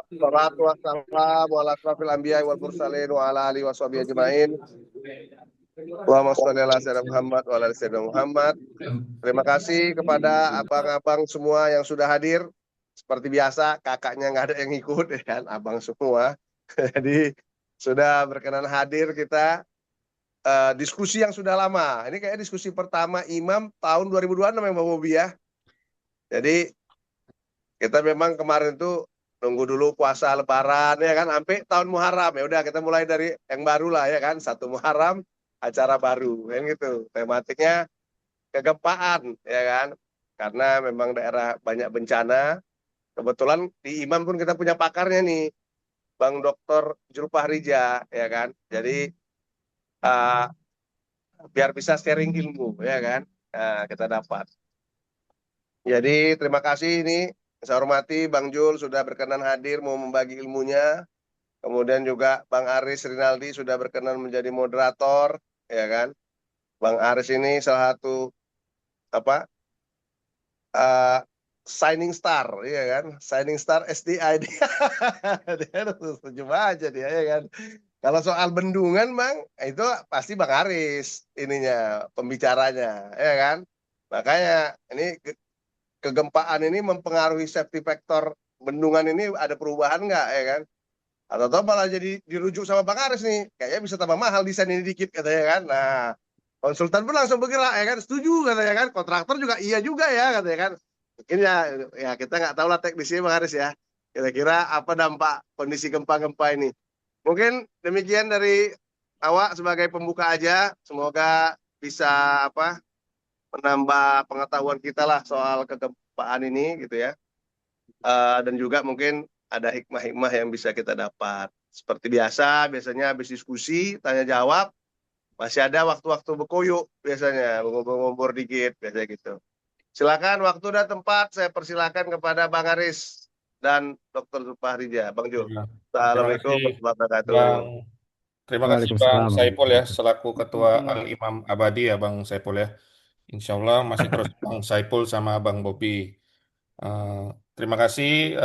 Salatu wassalamu ala asrafil anbiya wal mursalin wa ala alihi washabihi ajmain. Allahumma sholli ala sayyidina Muhammad wa ala ali sayyidina Muhammad. Terima kasih kepada abang-abang semua yang sudah hadir. Seperti biasa, kakaknya nggak ada yang ikut, ya kan, abang semua. Jadi sudah berkenan hadir kita diskusi yang sudah lama. Ini kayak diskusi pertama Imam tahun 2026 ya Bang Bobi ya. Jadi kita memang kemarin tuh nunggu dulu puasa Lebaran ya kan, sampai tahun Muharram. Ya udah kita mulai dari yang baru lah ya kan, 1 Muharram acara baru kan gitu. Tematiknya kegempaan ya kan, karena memang daerah banyak bencana. Kebetulan di Imam pun kita punya pakarnya nih, Bang Dokter Julfah Rija ya kan. Jadi uh, biar bisa sharing ilmu ya kan, kita dapat. Jadi terima kasih ini, saya hormati Bang Jul sudah berkenan hadir mau membagi ilmunya. Kemudian juga Bang Aris Rinaldi sudah berkenan menjadi moderator, ya kan. Bang Aris ini salah satu apa uh, Shining Star, ya kan. Shining Star SDI dia. Dia setuju aja dia, ya kan. Kalau soal bendungan, Bang, itu pasti Bang Aris ininya pembicaranya, ya kan. Makanya ini kegempaan ini mempengaruhi safety factor bendungan ini, ada perubahan nggak ya kan? Atau malah jadi dirujuk sama Bang Aris nih, kayaknya bisa tambah mahal desain ini dikit katanya kan. Nah, konsultan pun langsung bergerak ya kan, setuju katanya kan. Kontraktor juga iya juga ya katanya kan. Mungkin ya kita nggak tahu lah teknisnya Bang Aris ya. Kira-kira apa dampak kondisi gempa-gempa ini? Mungkin demikian dari awak sebagai pembuka aja. Semoga bisa apa menambah pengetahuan kita lah soal kegempaan ini gitu ya. Dan juga mungkin ada hikmah-hikmah yang bisa kita dapat. Seperti biasa, biasanya habis diskusi, tanya jawab, masih ada waktu-waktu berkoyuk biasanya, ngobrol-ngobrol dikit, biasanya gitu. Silakan waktu dan tempat, saya persilakan kepada Bang Aris dan Dr. Zulfah Rija. Bang Jul. Ya. Terima kasih Assalamualaikum warahmatullahi Bang. wabarakatuh. Terima kasih Bang Waalaikumsalam Saipul ya warahmatullahi selaku Ketua Al-Imam Abadi ya Bang Saipul ya. Insya Allah masih terus Bang Saipul sama Bang Bobi. Eh, Terima kasih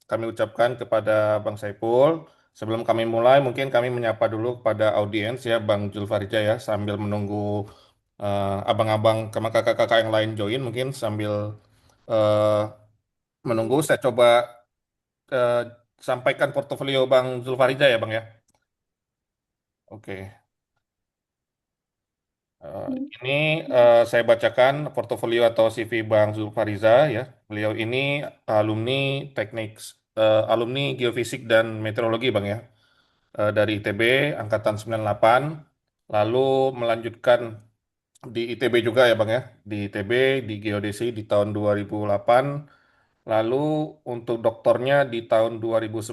kami ucapkan kepada Bang Saipul. Sebelum kami mulai mungkin kami menyapa dulu kepada audiens ya Bang Julfarija ya sambil menunggu abang-abang sama kakak-kakak yang lain join mungkin sambil eh, menunggu saya coba eh, sampaikan portofolio Bang Zulfarija ya Bang ya. Oke. Eh, ini saya bacakan portofolio atau CV Bang Zulfariza ya. Beliau ini alumni teknik alumni geofisik dan meteorologi Bang ya. Dari ITB angkatan 98 lalu melanjutkan di ITB juga ya Bang ya. Di ITB di geodesi di tahun 2008 lalu untuk doktornya di tahun 2011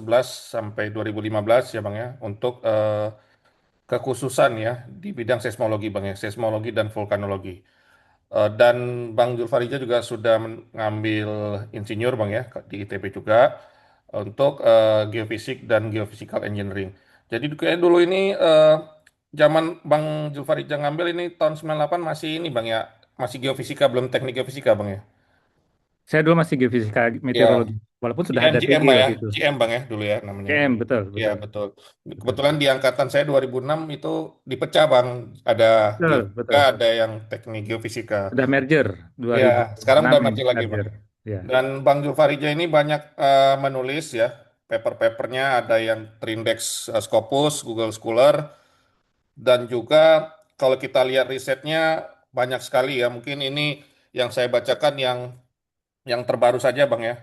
sampai 2015 ya Bang ya untuk kekhususan ya di bidang seismologi Bang ya, seismologi dan vulkanologi. Dan Bang Julfarija juga sudah mengambil insinyur Bang ya di ITB juga untuk geofisik dan geophysical engineering. Jadi kayak dulu ini zaman Bang Julfarija ngambil ini tahun 98 masih ini Bang ya, masih geofisika belum teknik geofisika Bang ya. Saya dulu masih geofisika Ya, meteorologi, walaupun sudah GM, ada GM TG Bang ya, waktu itu. GM Bang ya dulu ya namanya. KM, betul, Iya betul, betul. betul, Kebetulan di angkatan saya 2006 itu dipecah Bang. Ada betul, geofisika, betul. ada yang teknik geofisika. Sudah merger Ya, sekarang 2006 udah mati lagi Bang. merger. Ya, Dan Bang Julfarija ini banyak menulis ya, paper-papernya ada yang Trindex Scopus, Google Scholar, dan juga kalau kita lihat risetnya banyak sekali ya. Mungkin ini yang saya bacakan yang terbaru saja Bang ya.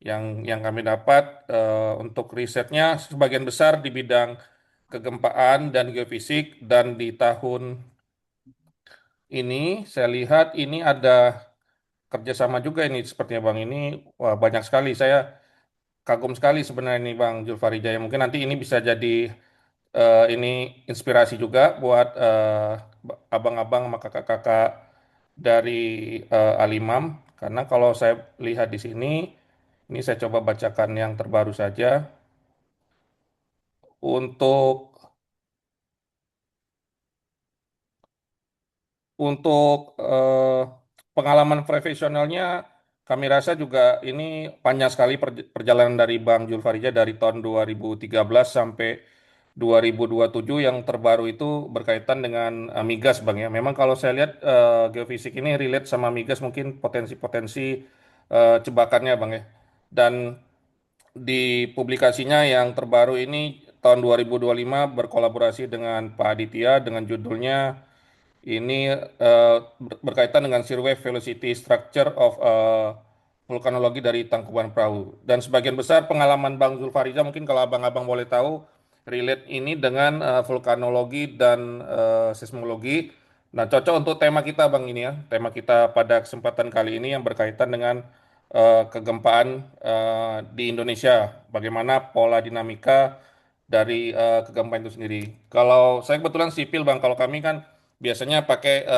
Yang kami dapat untuk risetnya sebagian besar di bidang kegempaan dan geofisik dan di tahun ini saya lihat ini ada kerjasama juga ini sepertinya Bang ini wah, banyak sekali saya kagum sekali sebenarnya ini Bang Julfari Jaya mungkin nanti ini bisa jadi ini inspirasi juga buat abang-abang sama kakak-kakak dari Alimam karena kalau saya lihat di sini ini saya coba bacakan yang terbaru saja untuk untuk pengalaman profesionalnya kami rasa juga ini panjang sekali perjalanan dari Bang Julfarija dari tahun 2013 sampai 2027 yang terbaru itu berkaitan dengan migas Bang ya. Memang kalau saya lihat geofisik ini relate sama migas mungkin potensi-potensi jebakannya Bang ya. Dan di publikasinya yang terbaru ini tahun 2025 berkolaborasi dengan Pak Aditya dengan judulnya ini berkaitan dengan Survey Velocity Structure of Vulkanologi dari Tangkuban Perahu. Dan sebagian besar pengalaman Bang Zulfariza mungkin kalau abang-abang boleh tahu relate ini dengan vulkanologi dan seismologi. Nah, cocok untuk tema kita Bang ini ya. Tema kita pada kesempatan kali ini yang berkaitan dengan kegempaan di Indonesia. Bagaimana pola dinamika dari kegempaan itu sendiri. Kalau saya kebetulan sipil Bang, kalau kami kan biasanya pakai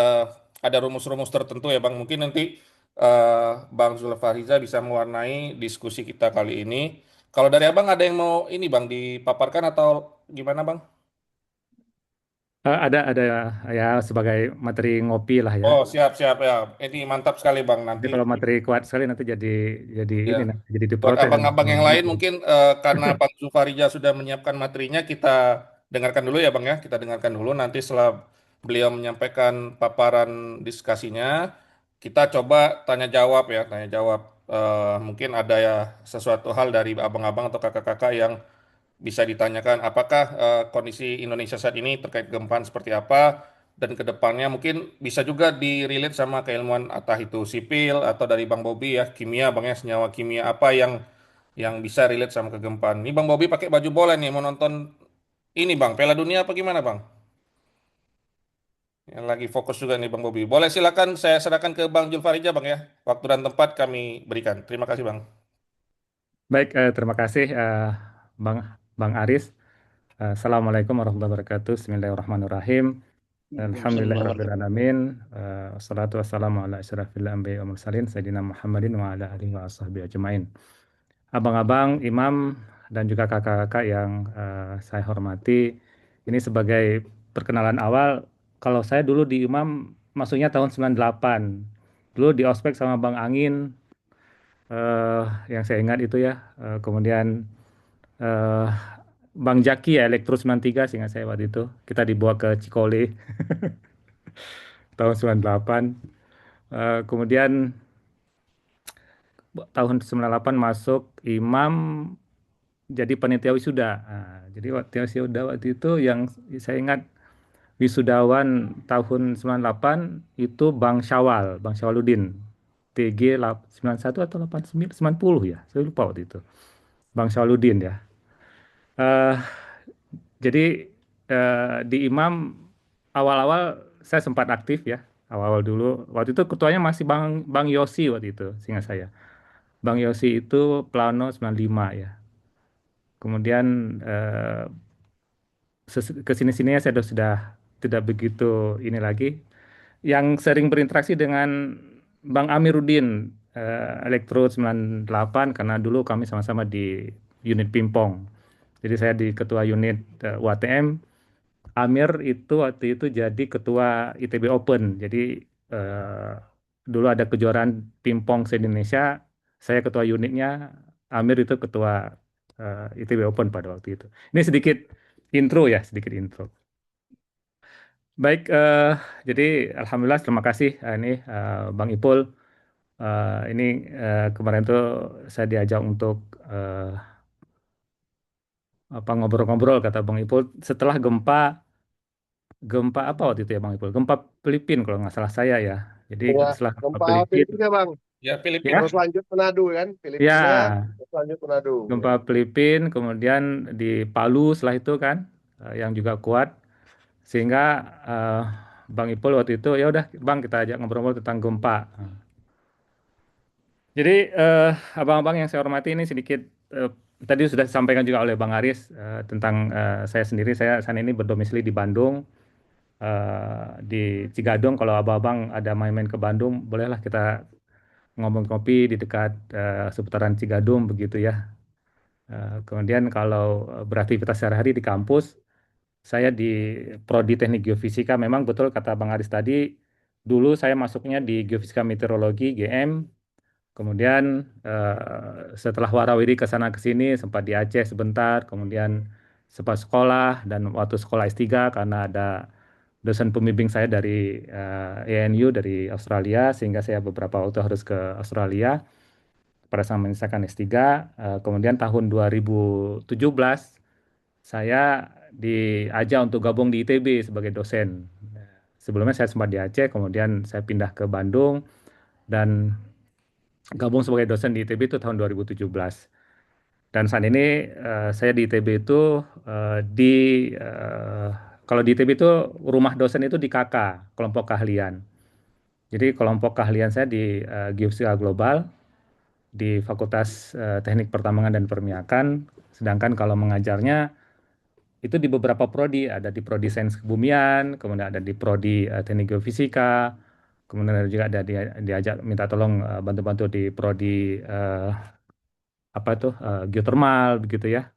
ada rumus-rumus tertentu ya Bang. Mungkin nanti Bang Zulfariza bisa mewarnai diskusi kita kali ini. Kalau dari Abang ada yang mau ini Bang dipaparkan atau gimana Bang? Ada ya sebagai materi ngopi lah ya. Oh siap-siap ya. Ini mantap sekali Bang. Nanti Nanti kalau materi kuat sekali nanti jadi ya. ini nanti jadi Buat diprotes nanti abang-abang sama yang Bang lain Ipul. mungkin karena Bang Zulfarija sudah menyiapkan materinya, kita dengarkan dulu ya Bang ya. Kita dengarkan dulu nanti setelah beliau menyampaikan paparan diskusinya, kita coba tanya jawab ya, tanya jawab. Mungkin ada ya sesuatu hal dari abang-abang atau kakak-kakak yang bisa ditanyakan apakah kondisi Indonesia saat ini terkait gempaan seperti apa dan ke depannya mungkin bisa juga direlate sama keilmuan entah itu sipil atau dari Bang Bobi ya kimia Bang ya senyawa kimia apa yang bisa relate sama kegempaan. Ini Bang Bobi pakai baju bola nih mau nonton ini Bang Piala Dunia apa gimana Bang? Yang lagi fokus juga nih Bang Bobi. Boleh silakan saya serahkan ke Bang Julfarija Bang ya. Waktu dan tempat kami berikan. Terima kasih Bang. Baik, terima kasih Bang Bang Aris. Assalamualaikum warahmatullahi wabarakatuh. Bismillahirrahmanirrahim. Alhamdulillahirrahmanirrahim. Wassalatu wassalamu ala asyrafil anbiya wa mursalin Sayyidina Muhammadin wa ala alihi wa sahbihi ajma'in. Abang-abang, imam, dan juga kakak-kakak yang saya hormati, ini sebagai perkenalan awal, kalau saya dulu di imam masuknya tahun 98. Dulu di ospek sama Bang Angin, eh, yang saya ingat itu ya. Kemudian eh, Bang Jaki ya, Elektro 93 seingat saya waktu itu. Kita dibawa ke Cikole tahun 98. Kemudian tahun 98 masuk imam jadi panitia wisuda. Nah, jadi waktu wisuda waktu itu yang saya ingat wisudawan tahun 98 itu Bang Syawaludin. TG 91 atau 89, 90 ya. Saya lupa waktu itu. Bang Syawaludin ya. Eh, jadi di Imam awal-awal saya sempat aktif ya. Awal-awal dulu. Waktu itu ketuanya masih Bang Yosi waktu itu, seingat saya. Bang Yosi itu Plano 95 ya. Kemudian kesini-sininya saya sudah tidak begitu ini lagi. Yang sering berinteraksi dengan Bang Amiruddin, Elektro 98, karena dulu kami sama-sama di unit Pimpong. Jadi saya di ketua unit UATM, Amir itu waktu itu jadi ketua ITB Open. Jadi eh, dulu ada kejuaraan Pimpong se-Indonesia, saya ketua unitnya, Amir itu ketua ITB Open pada waktu itu. Ini sedikit intro ya, sedikit intro. Baik, jadi Alhamdulillah terima kasih ini Bang Ipul. Ini kemarin tuh saya diajak untuk apa ngobrol-ngobrol kata Bang Ipul setelah gempa gempa apa waktu itu ya Bang Ipul? Gempa Filipina kalau nggak salah saya ya. Jadi Ya, setelah gempa gempa Filipina, Filipina Bang. Ya Filipina. Terus ya, lanjut Manado kan? Filipina, ya terus lanjut Manado. gempa Filipina, kemudian di Palu setelah itu kan yang juga kuat sehingga eh, Bang Ipul waktu itu ya udah Bang kita ajak ngobrol-ngobrol tentang gempa. Jadi abang-abang yang saya hormati ini sedikit tadi sudah disampaikan juga oleh Bang Aris tentang saya sendiri. Saya saat ini berdomisili di Bandung, di Cigadung. Kalau abang-abang ada main-main ke Bandung, bolehlah kita ngomong kopi di dekat seputaran Cigadung begitu ya. Kemudian kalau beraktivitas sehari-hari di kampus, saya di Prodi Teknik Geofisika. Memang betul kata Bang Aris tadi, dulu saya masuknya di Geofisika Meteorologi (GM). Kemudian setelah warawiri ke sana ke sini sempat di Aceh sebentar, kemudian sempat sekolah dan waktu sekolah S3 karena ada dosen pembimbing saya dari ANU dari Australia sehingga saya beberapa waktu harus ke Australia pada saat menyelesaikan S3. Kemudian tahun 2017 saya diajak untuk gabung di ITB sebagai dosen. Sebelumnya saya sempat di Aceh, kemudian saya pindah ke Bandung dan gabung sebagai dosen di ITB itu tahun 2017. Dan saat ini saya di ITB itu kalau di ITB itu rumah dosen itu di KK, kelompok keahlian. Jadi kelompok keahlian saya di Geofisika Global di Fakultas Teknik Pertambangan dan Permiakan. Sedangkan kalau mengajarnya itu di beberapa prodi, ada di prodi Sains Kebumian, kemudian ada di prodi Teknik Geofisika, kemudian ada juga ada diajak minta tolong bantu-bantu di prodi apa itu geotermal begitu ya.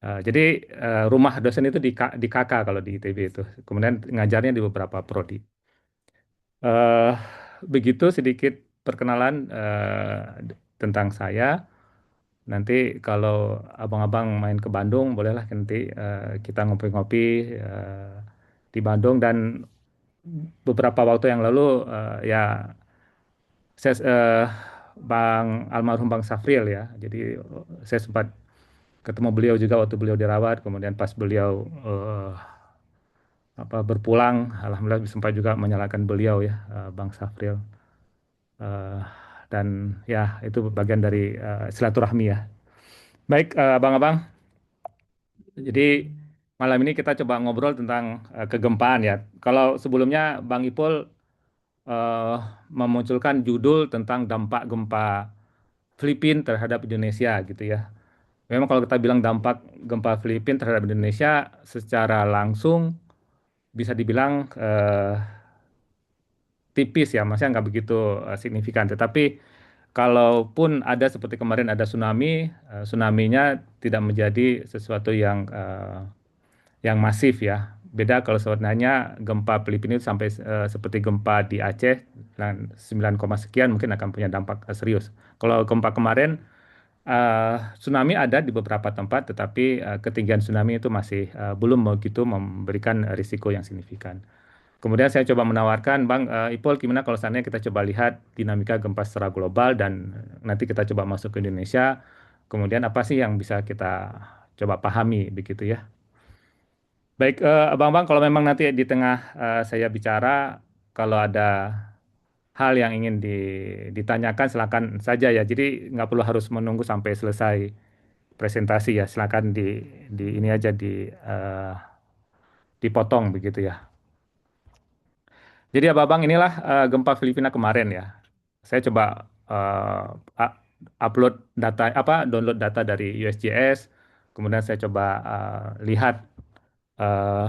Jadi rumah dosen itu di KK kalau di ITB itu. Kemudian ngajarnya di beberapa prodi. Eh, Begitu sedikit perkenalan tentang saya. Nanti kalau abang-abang main ke Bandung, bolehlah nanti kita ngopi-ngopi eh, di Bandung. Dan beberapa waktu yang lalu ya saya almarhum Bang Safril ya. Jadi saya sempat ketemu beliau juga waktu beliau dirawat. Kemudian pas beliau berpulang, alhamdulillah sempat juga menyalakan beliau ya, Bang Safril. Eh, dan ya itu bagian dari silaturahmi ya. Baik, abang-abang. Jadi malam ini kita coba ngobrol tentang kegempaan ya. Kalau sebelumnya Bang Ipul eh, memunculkan judul tentang dampak gempa Filipina terhadap Indonesia gitu ya. Memang kalau kita bilang dampak gempa Filipina terhadap Indonesia secara langsung bisa dibilang tipis ya, maksudnya nggak begitu signifikan. Tetapi kalaupun ada seperti kemarin ada tsunami, tsunami-nya tidak menjadi sesuatu yang masif ya. Beda kalau sebenarnya gempa Filipina itu sampai seperti gempa di Aceh 9, sekian mungkin akan punya dampak serius. Kalau gempa kemarin tsunami ada di beberapa tempat, tetapi ketinggian tsunami itu masih belum begitu memberikan risiko yang signifikan. Kemudian saya coba menawarkan, Bang Ipol, gimana kalau seandainya kita coba lihat dinamika gempa secara global dan nanti kita coba masuk ke Indonesia, kemudian apa sih yang bisa kita coba pahami begitu ya. Baik, Abang-abang, kalau memang nanti di tengah saya bicara, kalau ada hal yang ingin ditanyakan, silakan saja ya. Jadi nggak perlu harus menunggu sampai selesai presentasi ya. Silakan di ini aja dipotong begitu ya. Jadi abang-abang inilah gempa Filipina kemarin ya. Saya coba upload data download data dari USGS, kemudian saya coba lihat eh,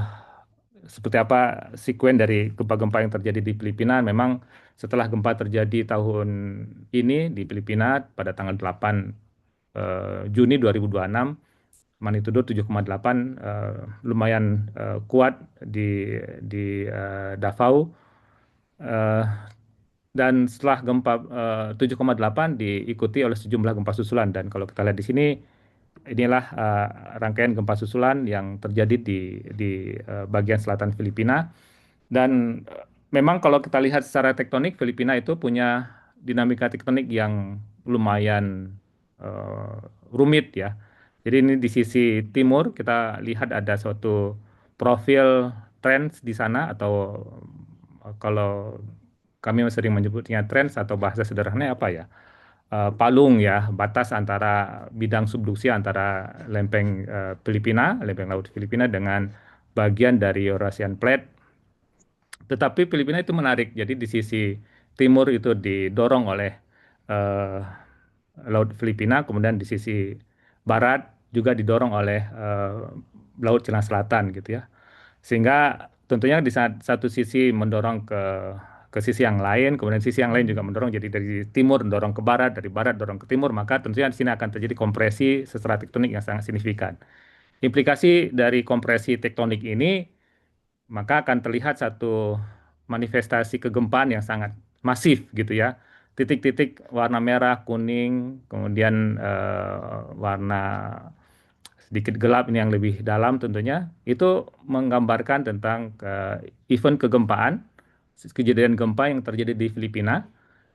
seperti apa sekuen dari gempa-gempa yang terjadi di Filipina. Memang setelah gempa terjadi tahun ini di Filipina pada tanggal 8 Juni 2026, magnitudo 7,8 lumayan kuat di Davao. Eh, dan setelah gempa 7,8 diikuti oleh sejumlah gempa susulan. Dan kalau kita lihat di sini, inilah rangkaian gempa susulan yang terjadi di bagian selatan Filipina. Dan memang kalau kita lihat secara tektonik, Filipina itu punya dinamika tektonik yang lumayan eh, rumit ya. Jadi ini di sisi timur kita lihat ada suatu profil trends di sana, atau kalau kami sering menyebutnya trends atau bahasa sederhananya apa ya? Palung ya, batas antara bidang subduksi antara lempeng Filipina, lempeng laut Filipina dengan bagian dari Eurasian Plate. Tetapi Filipina itu menarik. Jadi di sisi timur itu didorong oleh eh, Laut Filipina, kemudian di sisi barat juga didorong oleh Laut Cina Selatan gitu ya. Sehingga tentunya di satu sisi mendorong ke sisi yang lain, kemudian sisi yang lain juga mendorong, jadi dari timur mendorong ke barat, dari barat dorong ke timur, maka tentunya di sini akan terjadi kompresi secara tektonik yang sangat signifikan. Implikasi dari kompresi tektonik ini maka akan terlihat satu manifestasi kegempaan yang sangat masif gitu ya. titik-titik warna merah, kuning, kemudian warna sedikit gelap ini yang lebih dalam tentunya, itu menggambarkan tentang event kegempaan, kejadian gempa yang terjadi di Filipina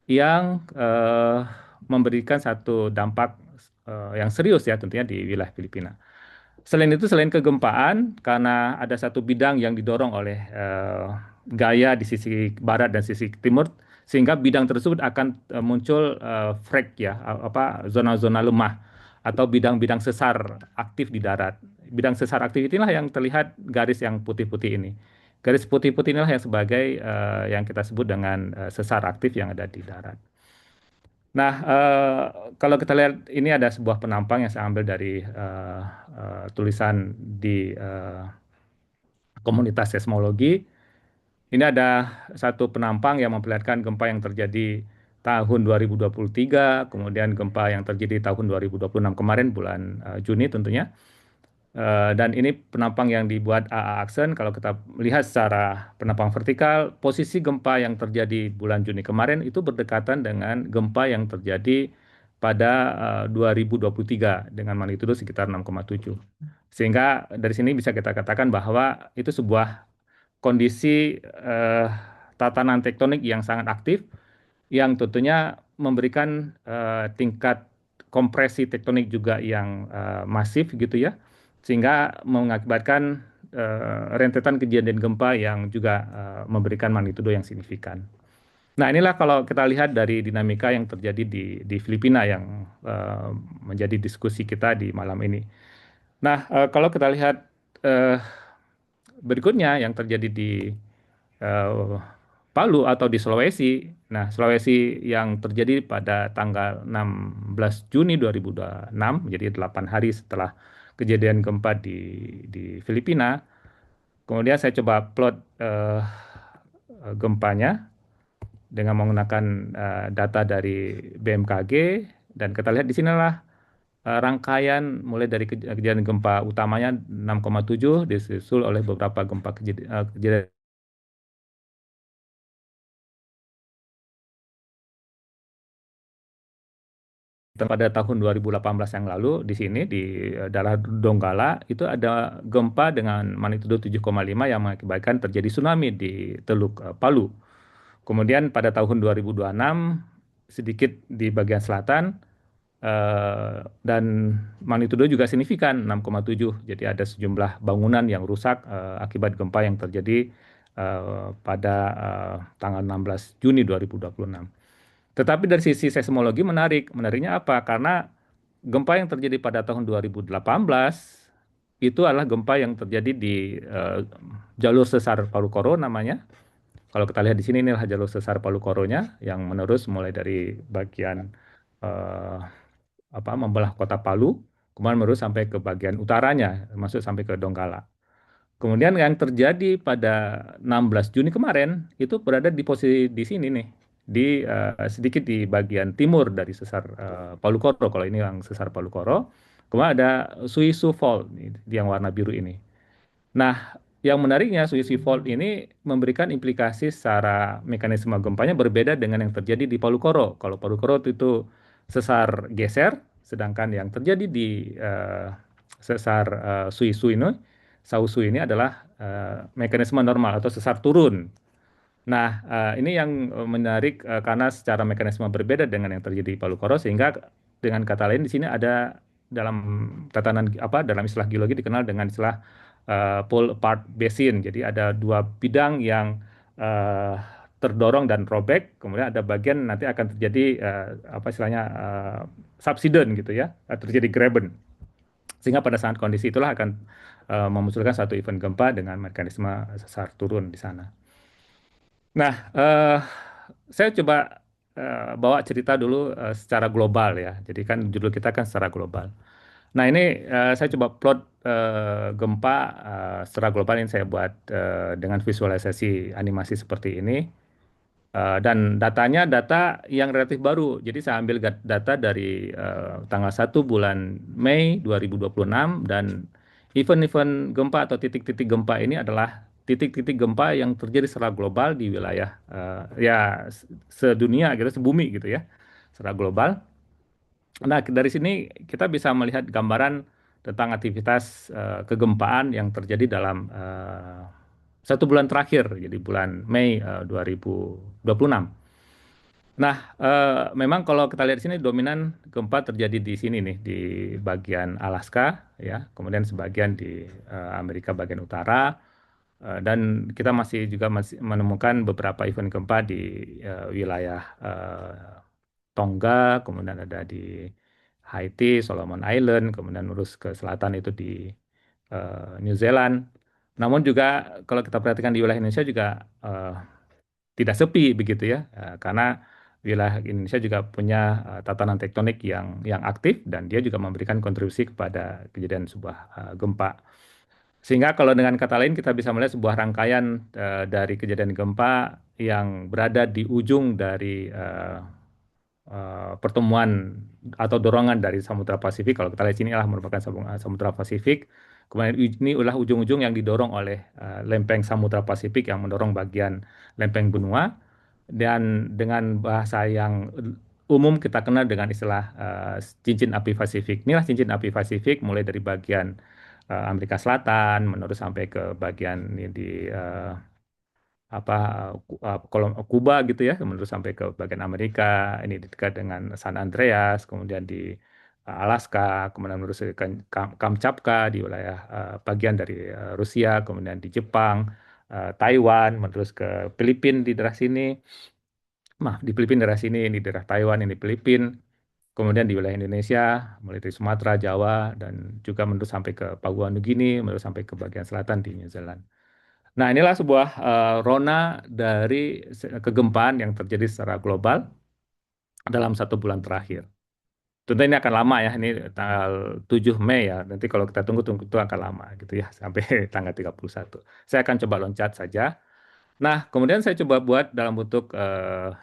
yang memberikan satu dampak yang serius ya tentunya di wilayah Filipina. Selain itu, selain kegempaan, karena ada satu bidang yang didorong oleh gaya di sisi barat dan sisi timur, sehingga bidang tersebut akan muncul frek ya, apa zona-zona lemah atau bidang-bidang sesar aktif di darat. Bidang sesar aktif inilah yang terlihat garis yang putih-putih ini. Garis putih-putih inilah yang sebagai yang kita sebut dengan sesar aktif yang ada di darat. Nah, kalau kita lihat ini ada sebuah penampang yang saya ambil dari tulisan di komunitas seismologi. Ini ada satu penampang yang memperlihatkan gempa yang terjadi tahun 2023, kemudian gempa yang terjadi tahun 2026 kemarin bulan Juni tentunya. Dan ini penampang yang dibuat AA Axen. Kalau kita lihat secara penampang vertikal, posisi gempa yang terjadi bulan Juni kemarin itu berdekatan dengan gempa yang terjadi pada 2023 dengan magnitudo sekitar 6,7. Sehingga dari sini bisa kita katakan bahwa itu sebuah kondisi tatanan tektonik yang sangat aktif yang tentunya memberikan tingkat kompresi tektonik juga yang masif gitu ya, sehingga mengakibatkan rentetan kejadian gempa yang juga memberikan magnitudo yang signifikan. Nah, inilah kalau kita lihat dari dinamika yang terjadi di Filipina yang menjadi diskusi kita di malam ini. Nah, kalau kita lihat berikutnya yang terjadi di eh, Palu atau di Sulawesi. Nah, Sulawesi yang terjadi pada tanggal 16 Juni 2026, jadi 8 hari setelah kejadian gempa di Filipina. Kemudian saya coba plot gempanya dengan menggunakan data dari BMKG, dan kita lihat di sinilah rangkaian mulai dari kejadian gempa utamanya 6,7 disusul oleh beberapa gempa kejadian pada tahun 2018 yang lalu di sini di daerah Donggala itu ada gempa dengan magnitudo 7,5 yang mengakibatkan terjadi tsunami di Teluk Palu. Kemudian pada tahun 2026 sedikit di bagian selatan dan magnitudo juga signifikan 6,7. Jadi ada sejumlah bangunan yang rusak akibat gempa yang terjadi pada tanggal 16 Juni 2026. Tetapi dari sisi seismologi menariknya apa? Karena gempa yang terjadi pada tahun 2018 itu adalah gempa yang terjadi di jalur sesar Palu Koro namanya. Kalau kita lihat di sini inilah jalur sesar Palu Koronya yang menerus mulai dari bagian eh, membelah kota Palu, kemudian menerus sampai ke bagian utaranya, masuk sampai ke Donggala. Kemudian yang terjadi pada 16 Juni kemarin itu berada di posisi di sini nih, di sedikit di bagian timur dari sesar Palu Koro. Kalau ini yang sesar Palu Koro, kemudian ada Suisu Fault yang warna biru ini. Nah, yang menariknya Suisu Fault ini memberikan implikasi secara mekanisme gempanya berbeda dengan yang terjadi di Palu Koro. Kalau Palu Koro itu sesar geser, sedangkan yang terjadi di sesar Suisu ini Sausu ini adalah mekanisme normal atau sesar turun. Nah, ini yang menarik karena secara mekanisme berbeda dengan yang terjadi di Palu Koro, sehingga dengan kata lain di sini ada dalam tatanan dalam istilah geologi dikenal dengan istilah pull apart basin. Jadi ada dua bidang yang terdorong dan robek, kemudian ada bagian nanti akan terjadi istilahnya subsidence gitu ya, terjadi graben. Sehingga pada saat kondisi itulah akan memunculkan satu event gempa dengan mekanisme sesar turun di sana. Nah, saya coba bawa cerita dulu secara global ya. Jadi kan judul kita kan secara global. Nah, ini saya coba plot gempa secara global ini saya buat dengan visualisasi animasi seperti ini. Dan datanya data yang relatif baru. Jadi saya ambil data dari tanggal 1 bulan Mei 2026 dan event-event gempa atau titik-titik gempa ini adalah titik-titik gempa yang terjadi secara global di wilayah ya sedunia gitu, sebumi gitu ya, secara global. Nah, dari sini kita bisa melihat gambaran tentang aktivitas kegempaan yang terjadi dalam 1 bulan terakhir, jadi bulan Mei 2026. Nah, memang kalau kita lihat di sini dominan gempa terjadi di sini nih, di bagian Alaska, ya, kemudian sebagian di Amerika bagian utara, dan kita masih menemukan beberapa event gempa di wilayah Tonga, kemudian ada di Haiti, Solomon Island, kemudian lurus ke selatan itu di New Zealand. Namun juga kalau kita perhatikan di wilayah Indonesia juga tidak sepi begitu ya, karena wilayah Indonesia juga punya tatanan tektonik yang aktif dan dia juga memberikan kontribusi kepada kejadian sebuah gempa. Sehingga kalau dengan kata lain kita bisa melihat sebuah rangkaian dari kejadian gempa yang berada di ujung dari pertemuan atau dorongan dari Samudra Pasifik. Kalau kita lihat sini adalah merupakan Samudra Pasifik. Kemudian ini adalah ujung-ujung yang didorong oleh lempeng Samudra Pasifik yang mendorong bagian lempeng benua. Dan dengan bahasa yang umum kita kenal dengan istilah cincin api Pasifik. Inilah cincin api Pasifik mulai dari bagian Amerika Selatan, menurut sampai ke bagian ini di apa Kuba gitu ya, menurut sampai ke bagian Amerika, ini dekat dengan San Andreas, kemudian di Alaska, kemudian menurut ke Kamchatka di wilayah bagian dari Rusia, kemudian di Jepang, Taiwan, menerus ke Filipina di daerah sini, di Filipina daerah sini, ini daerah Taiwan, ini Filipina, kemudian di wilayah Indonesia, mulai dari Sumatera, Jawa, dan juga menurut sampai ke Papua Nugini, menurut sampai ke bagian selatan di New Zealand. Nah, inilah sebuah rona dari kegempaan yang terjadi secara global dalam 1 bulan terakhir. Tentu ini akan lama ya, ini tanggal 7 Mei ya. Nanti kalau kita tunggu itu akan lama gitu ya, sampai tanggal 31. Saya akan coba loncat saja. Nah, kemudian saya coba buat dalam bentuk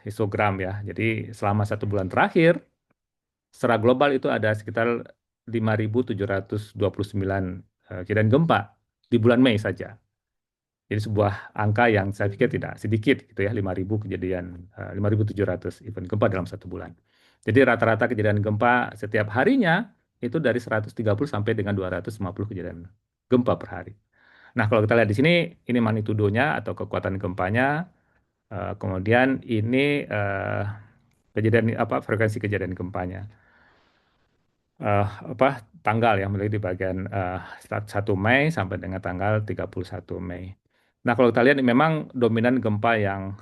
histogram ya. Jadi selama 1 bulan terakhir, secara global itu ada sekitar 5.729 kejadian gempa di bulan Mei saja. Jadi sebuah angka yang saya pikir tidak sedikit gitu ya, 5.000 kejadian, 5.700 event gempa dalam 1 bulan. Jadi rata-rata kejadian gempa setiap harinya itu dari 130 sampai dengan 250 kejadian gempa per hari. Nah, kalau kita lihat di sini, ini magnitudonya atau kekuatan gempanya, kemudian ini kejadian apa frekuensi kejadian gempanya. Tanggal ya, mulai di bagian 1 Mei sampai dengan tanggal 31 Mei. Nah, kalau kita lihat memang dominan gempa yang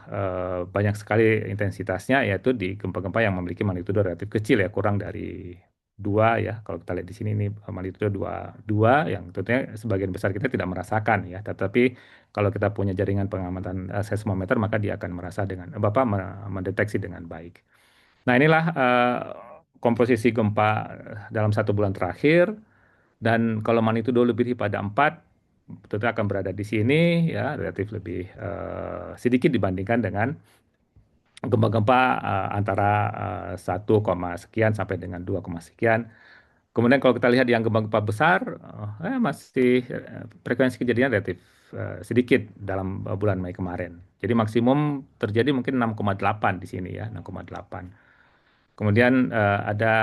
banyak sekali intensitasnya yaitu di gempa-gempa yang memiliki magnitudo relatif kecil ya, kurang dari 2 ya. Kalau kita lihat di sini ini magnitudo 2 yang tentunya sebagian besar kita tidak merasakan ya. Tetapi kalau kita punya jaringan pengamatan seismometer maka dia akan merasa dengan mendeteksi dengan baik. Nah, inilah komposisi gempa dalam 1 bulan terakhir. Dan kalau magnitudo lebih pada 4, tentu akan berada di sini, ya, relatif lebih sedikit dibandingkan dengan gempa-gempa antara 1, sekian sampai dengan 2, sekian. Kemudian kalau kita lihat yang gempa-gempa besar, masih frekuensi kejadian relatif sedikit dalam bulan Mei kemarin. Jadi maksimum terjadi mungkin 6,8 di sini ya, 6,8. Kemudian ada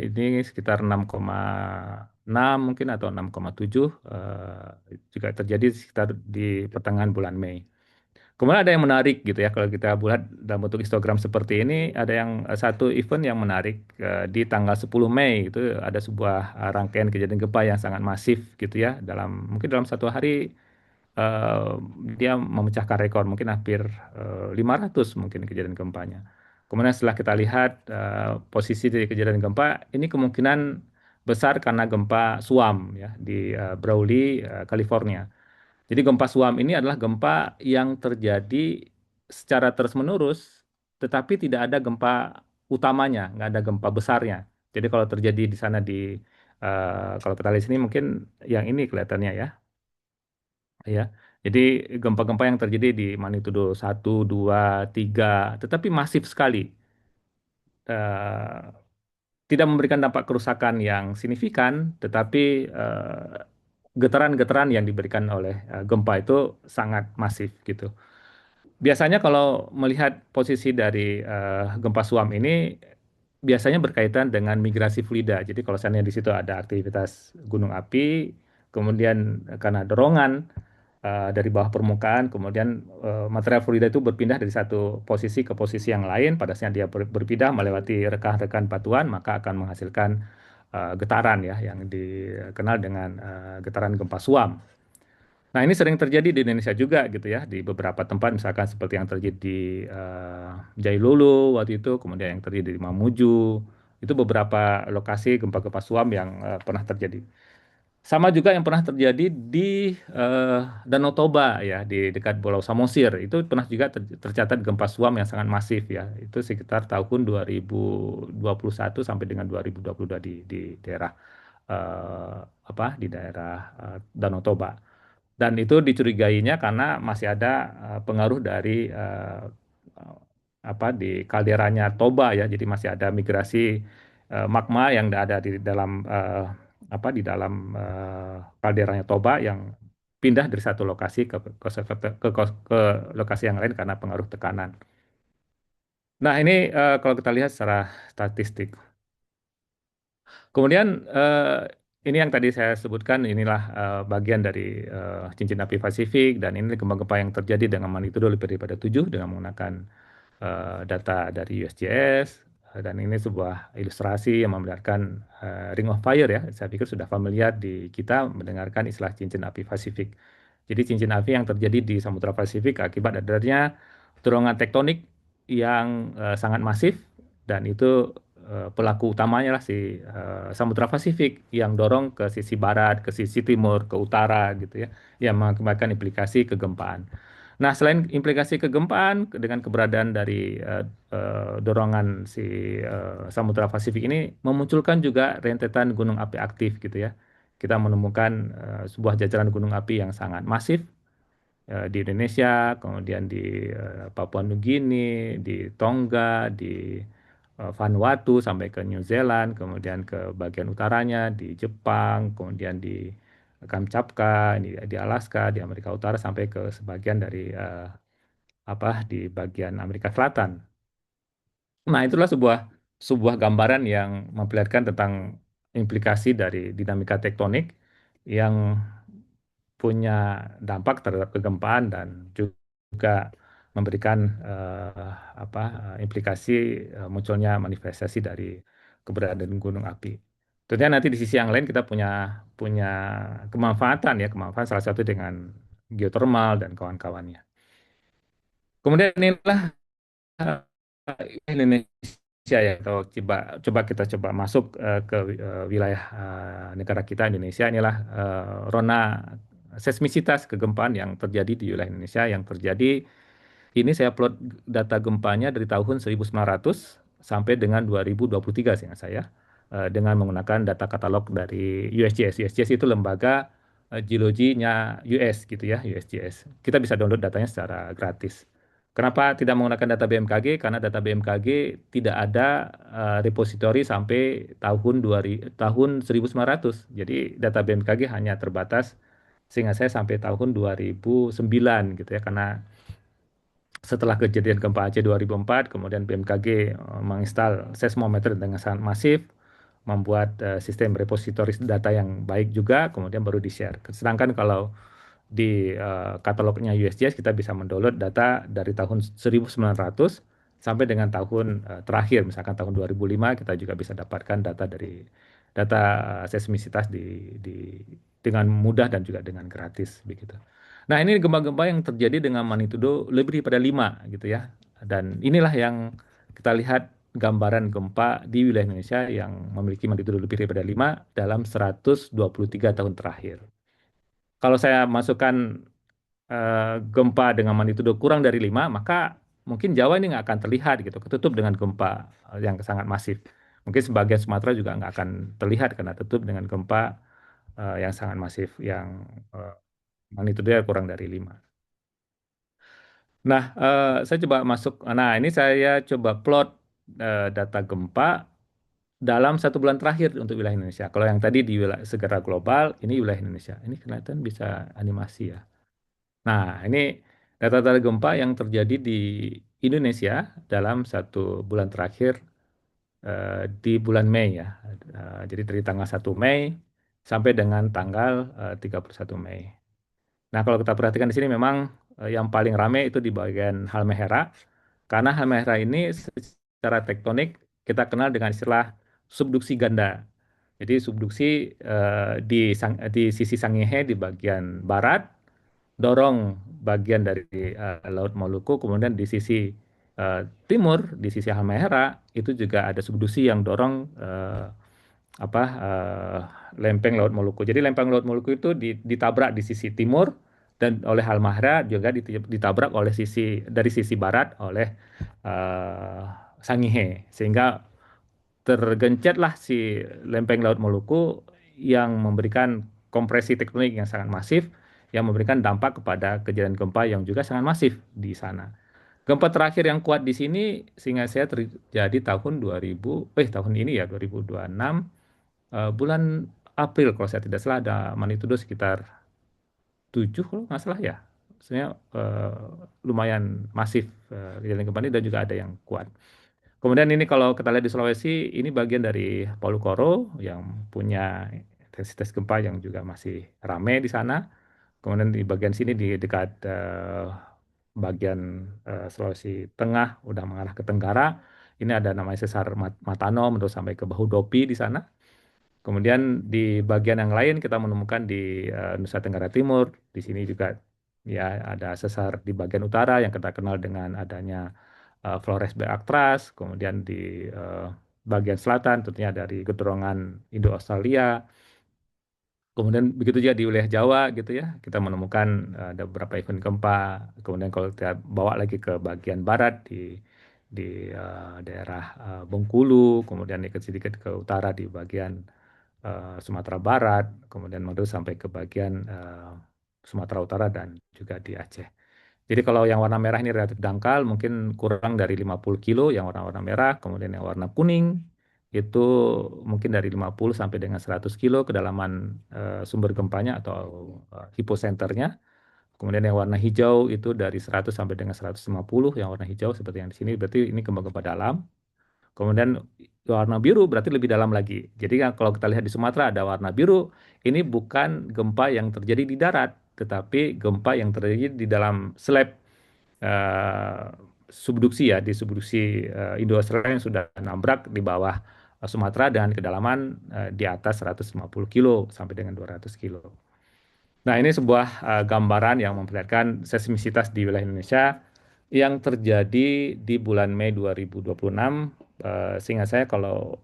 ini sekitar 6,6 mungkin atau 6,7 juga terjadi sekitar di pertengahan bulan Mei. Kemudian ada yang menarik gitu ya, kalau kita buat dalam bentuk histogram seperti ini, ada yang satu event yang menarik di tanggal 10 Mei itu ada sebuah rangkaian kejadian gempa yang sangat masif gitu ya, mungkin dalam 1 hari eh, dia memecahkan rekor mungkin hampir 500 mungkin kejadian gempanya. Kemudian setelah kita lihat posisi dari kejadian gempa, ini kemungkinan besar karena gempa suam ya di Brawley, California. Jadi gempa suam ini adalah gempa yang terjadi secara terus-menerus, tetapi tidak ada gempa utamanya, nggak ada gempa besarnya. Jadi kalau terjadi di sana kalau kita lihat sini mungkin yang ini kelihatannya ya, ya. Jadi gempa-gempa yang terjadi di magnitudo 1, 2, 3, tetapi masif sekali. Eh, Tidak memberikan dampak kerusakan yang signifikan, tetapi getaran-getaran yang diberikan oleh gempa itu sangat masif gitu. Biasanya kalau melihat posisi dari gempa suam ini biasanya berkaitan dengan migrasi fluida. Jadi kalau seandainya di situ ada aktivitas gunung api, kemudian karena dorongan dari bawah permukaan, kemudian material fluida itu berpindah dari satu posisi ke posisi yang lain. Pada saat dia berpindah melewati rekan-rekan batuan, maka akan menghasilkan getaran ya, yang dikenal dengan getaran gempa suam. Nah, ini sering terjadi di Indonesia juga gitu ya, di beberapa tempat misalkan seperti yang terjadi di Jailulu waktu itu, kemudian yang terjadi di Mamuju, itu beberapa lokasi gempa-gempa suam yang pernah terjadi. Sama juga yang pernah terjadi di Danau Toba ya, di dekat Pulau Samosir, itu pernah juga tercatat gempa suam yang sangat masif ya, itu sekitar tahun 2021 sampai dengan 2022 di daerah di daerah Danau Toba. Dan itu dicurigainya karena masih ada pengaruh dari di kalderanya Toba ya. Jadi masih ada migrasi magma yang ada di dalam kalderanya Toba yang pindah dari satu lokasi ke lokasi yang lain karena pengaruh tekanan. Nah, ini kalau kita lihat secara statistik. Kemudian ini yang tadi saya sebutkan inilah bagian dari cincin api Pasifik dan ini gempa-gempa yang terjadi dengan magnitudo lebih daripada 7 dengan menggunakan data dari USGS dan ini sebuah ilustrasi yang memperlihatkan Ring of Fire ya. Saya pikir sudah familiar di kita mendengarkan istilah cincin api Pasifik. Jadi cincin api yang terjadi di Samudra Pasifik akibat adanya dorongan tektonik yang sangat masif dan itu pelaku utamanya lah si Samudra Pasifik yang dorong ke sisi barat, ke sisi timur, ke utara gitu ya, yang mengakibatkan implikasi kegempaan. Nah, selain implikasi kegempaan dengan keberadaan dari dorongan si Samudra Pasifik ini memunculkan juga rentetan gunung api aktif gitu ya. Kita menemukan sebuah jajaran gunung api yang sangat masif di Indonesia, kemudian di Papua Nugini, di Tonga, di Vanuatu sampai ke New Zealand, kemudian ke bagian utaranya di Jepang, kemudian di Kamchatka, di Alaska, di Amerika Utara sampai ke sebagian dari di bagian Amerika Selatan. Nah, itulah sebuah sebuah gambaran yang memperlihatkan tentang implikasi dari dinamika tektonik yang punya dampak terhadap kegempaan dan juga memberikan implikasi munculnya manifestasi dari keberadaan gunung api. Tentunya nanti di sisi yang lain kita punya punya kemanfaatan ya, kemanfaatan salah satu dengan geotermal dan kawan-kawannya. Kemudian inilah Indonesia ya, atau coba coba kita coba masuk ke wilayah negara kita Indonesia. Inilah rona seismisitas kegempaan yang terjadi di wilayah Indonesia yang terjadi. Ini saya plot data gempanya dari tahun 1900 sampai dengan 2023 seingat saya dengan menggunakan data katalog dari USGS. USGS itu lembaga geologinya US gitu ya, USGS. Kita bisa download datanya secara gratis. Kenapa tidak menggunakan data BMKG? Karena data BMKG tidak ada repositori sampai tahun 1900. Jadi data BMKG hanya terbatas sehingga saya sampai tahun 2009 gitu ya. Karena setelah kejadian gempa Aceh 2004, kemudian BMKG menginstal seismometer dengan sangat masif, membuat sistem repository data yang baik juga, kemudian baru di-share. Sedangkan kalau di katalognya USGS kita bisa mendownload data dari tahun 1900 sampai dengan tahun terakhir, misalkan tahun 2005 kita juga bisa dapatkan data dari data seismisitas dengan mudah dan juga dengan gratis begitu. Nah, ini gempa-gempa yang terjadi dengan magnitudo lebih daripada 5 gitu ya. Dan inilah yang kita lihat gambaran gempa di wilayah Indonesia yang memiliki magnitudo lebih daripada 5 dalam 123 tahun terakhir. Kalau saya masukkan gempa dengan magnitudo kurang dari 5, maka mungkin Jawa ini nggak akan terlihat gitu, ketutup dengan gempa yang sangat masif. Mungkin sebagian Sumatera juga nggak akan terlihat karena tutup dengan gempa yang sangat masif, yang magnitudo kurang dari 5. Nah, saya coba masuk, nah ini saya coba plot data gempa dalam 1 bulan terakhir untuk wilayah Indonesia. Kalau yang tadi di wilayah segera global, ini wilayah Indonesia. Ini kelihatan bisa animasi ya. Nah, ini data-data gempa yang terjadi di Indonesia dalam 1 bulan terakhir di bulan Mei ya. Jadi dari tanggal 1 Mei sampai dengan tanggal 31 Mei. Nah, kalau kita perhatikan di sini memang yang paling ramai itu di bagian Halmahera, karena Halmahera ini secara tektonik kita kenal dengan istilah subduksi ganda. Jadi subduksi di sisi Sangihe di bagian barat, dorong bagian dari Laut Maluku, kemudian di sisi timur, di sisi Halmahera itu juga ada subduksi yang dorong apa lempeng Laut Maluku. Jadi lempeng Laut Maluku itu ditabrak di sisi timur dan oleh Halmahera juga ditabrak oleh dari sisi barat oleh eh, Sangihe, sehingga tergencetlah si lempeng Laut Maluku yang memberikan kompresi tektonik yang sangat masif, yang memberikan dampak kepada kejadian gempa yang juga sangat masif di sana. Gempa terakhir yang kuat di sini sehingga saya terjadi tahun ini ya 2026 bulan April kalau saya tidak salah, ada magnitudo sekitar 7 kalau nggak salah ya. Sebenarnya lumayan masif kejadian gempa ini dan juga ada yang kuat. Kemudian ini kalau kita lihat di Sulawesi, ini bagian dari Palu Koro yang punya intensitas gempa yang juga masih ramai di sana. Kemudian di bagian sini di dekat bagian Sulawesi Tengah, udah mengarah ke Tenggara. Ini ada namanya sesar Matano menurut sampai ke Bahu Dopi di sana. Kemudian di bagian yang lain kita menemukan di Nusa Tenggara Timur. Di sini juga ya ada sesar di bagian utara yang kita kenal dengan adanya Flores Beactras. Kemudian di bagian selatan tentunya dari gedrongan Indo-Australia. Kemudian begitu juga di wilayah Jawa gitu ya, kita menemukan ada beberapa event gempa. Kemudian kalau kita bawa lagi ke bagian barat di daerah Bengkulu, kemudian sedikit ke utara di bagian Sumatera Barat, kemudian menerus sampai ke bagian Sumatera Utara dan juga di Aceh. Jadi kalau yang warna merah ini relatif dangkal, mungkin kurang dari 50 kilo yang warna-warna merah, kemudian yang warna kuning itu mungkin dari 50 sampai dengan 100 kilo kedalaman sumber gempanya atau hiposenternya. Kemudian yang warna hijau itu dari 100 sampai dengan 150, yang warna hijau seperti yang di sini, berarti ini gempa-gempa dalam. Kemudian warna biru berarti lebih dalam lagi. Jadi kalau kita lihat di Sumatera ada warna biru, ini bukan gempa yang terjadi di darat, tetapi gempa yang terjadi di dalam slab eh, subduksi ya, di subduksi Indo-Australia yang sudah nabrak di bawah Sumatera dengan kedalaman di atas 150 kilo sampai dengan 200 kilo. Nah, ini sebuah gambaran yang memperlihatkan seismisitas di wilayah Indonesia yang terjadi di bulan Mei 2026. Seingat saya kalau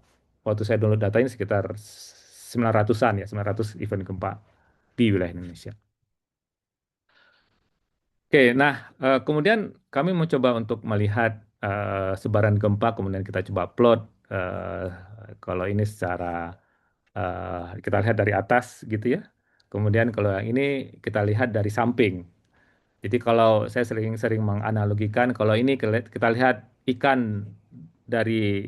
waktu saya download data ini sekitar 900-an ya, 900 event gempa di wilayah Indonesia. Oke, nah kemudian kami mencoba untuk melihat sebaran gempa, kemudian kita coba plot kalau ini secara kita lihat dari atas gitu ya. Kemudian kalau yang ini kita lihat dari samping. Jadi kalau saya sering menganalogikan, kalau ini kita lihat ikan dari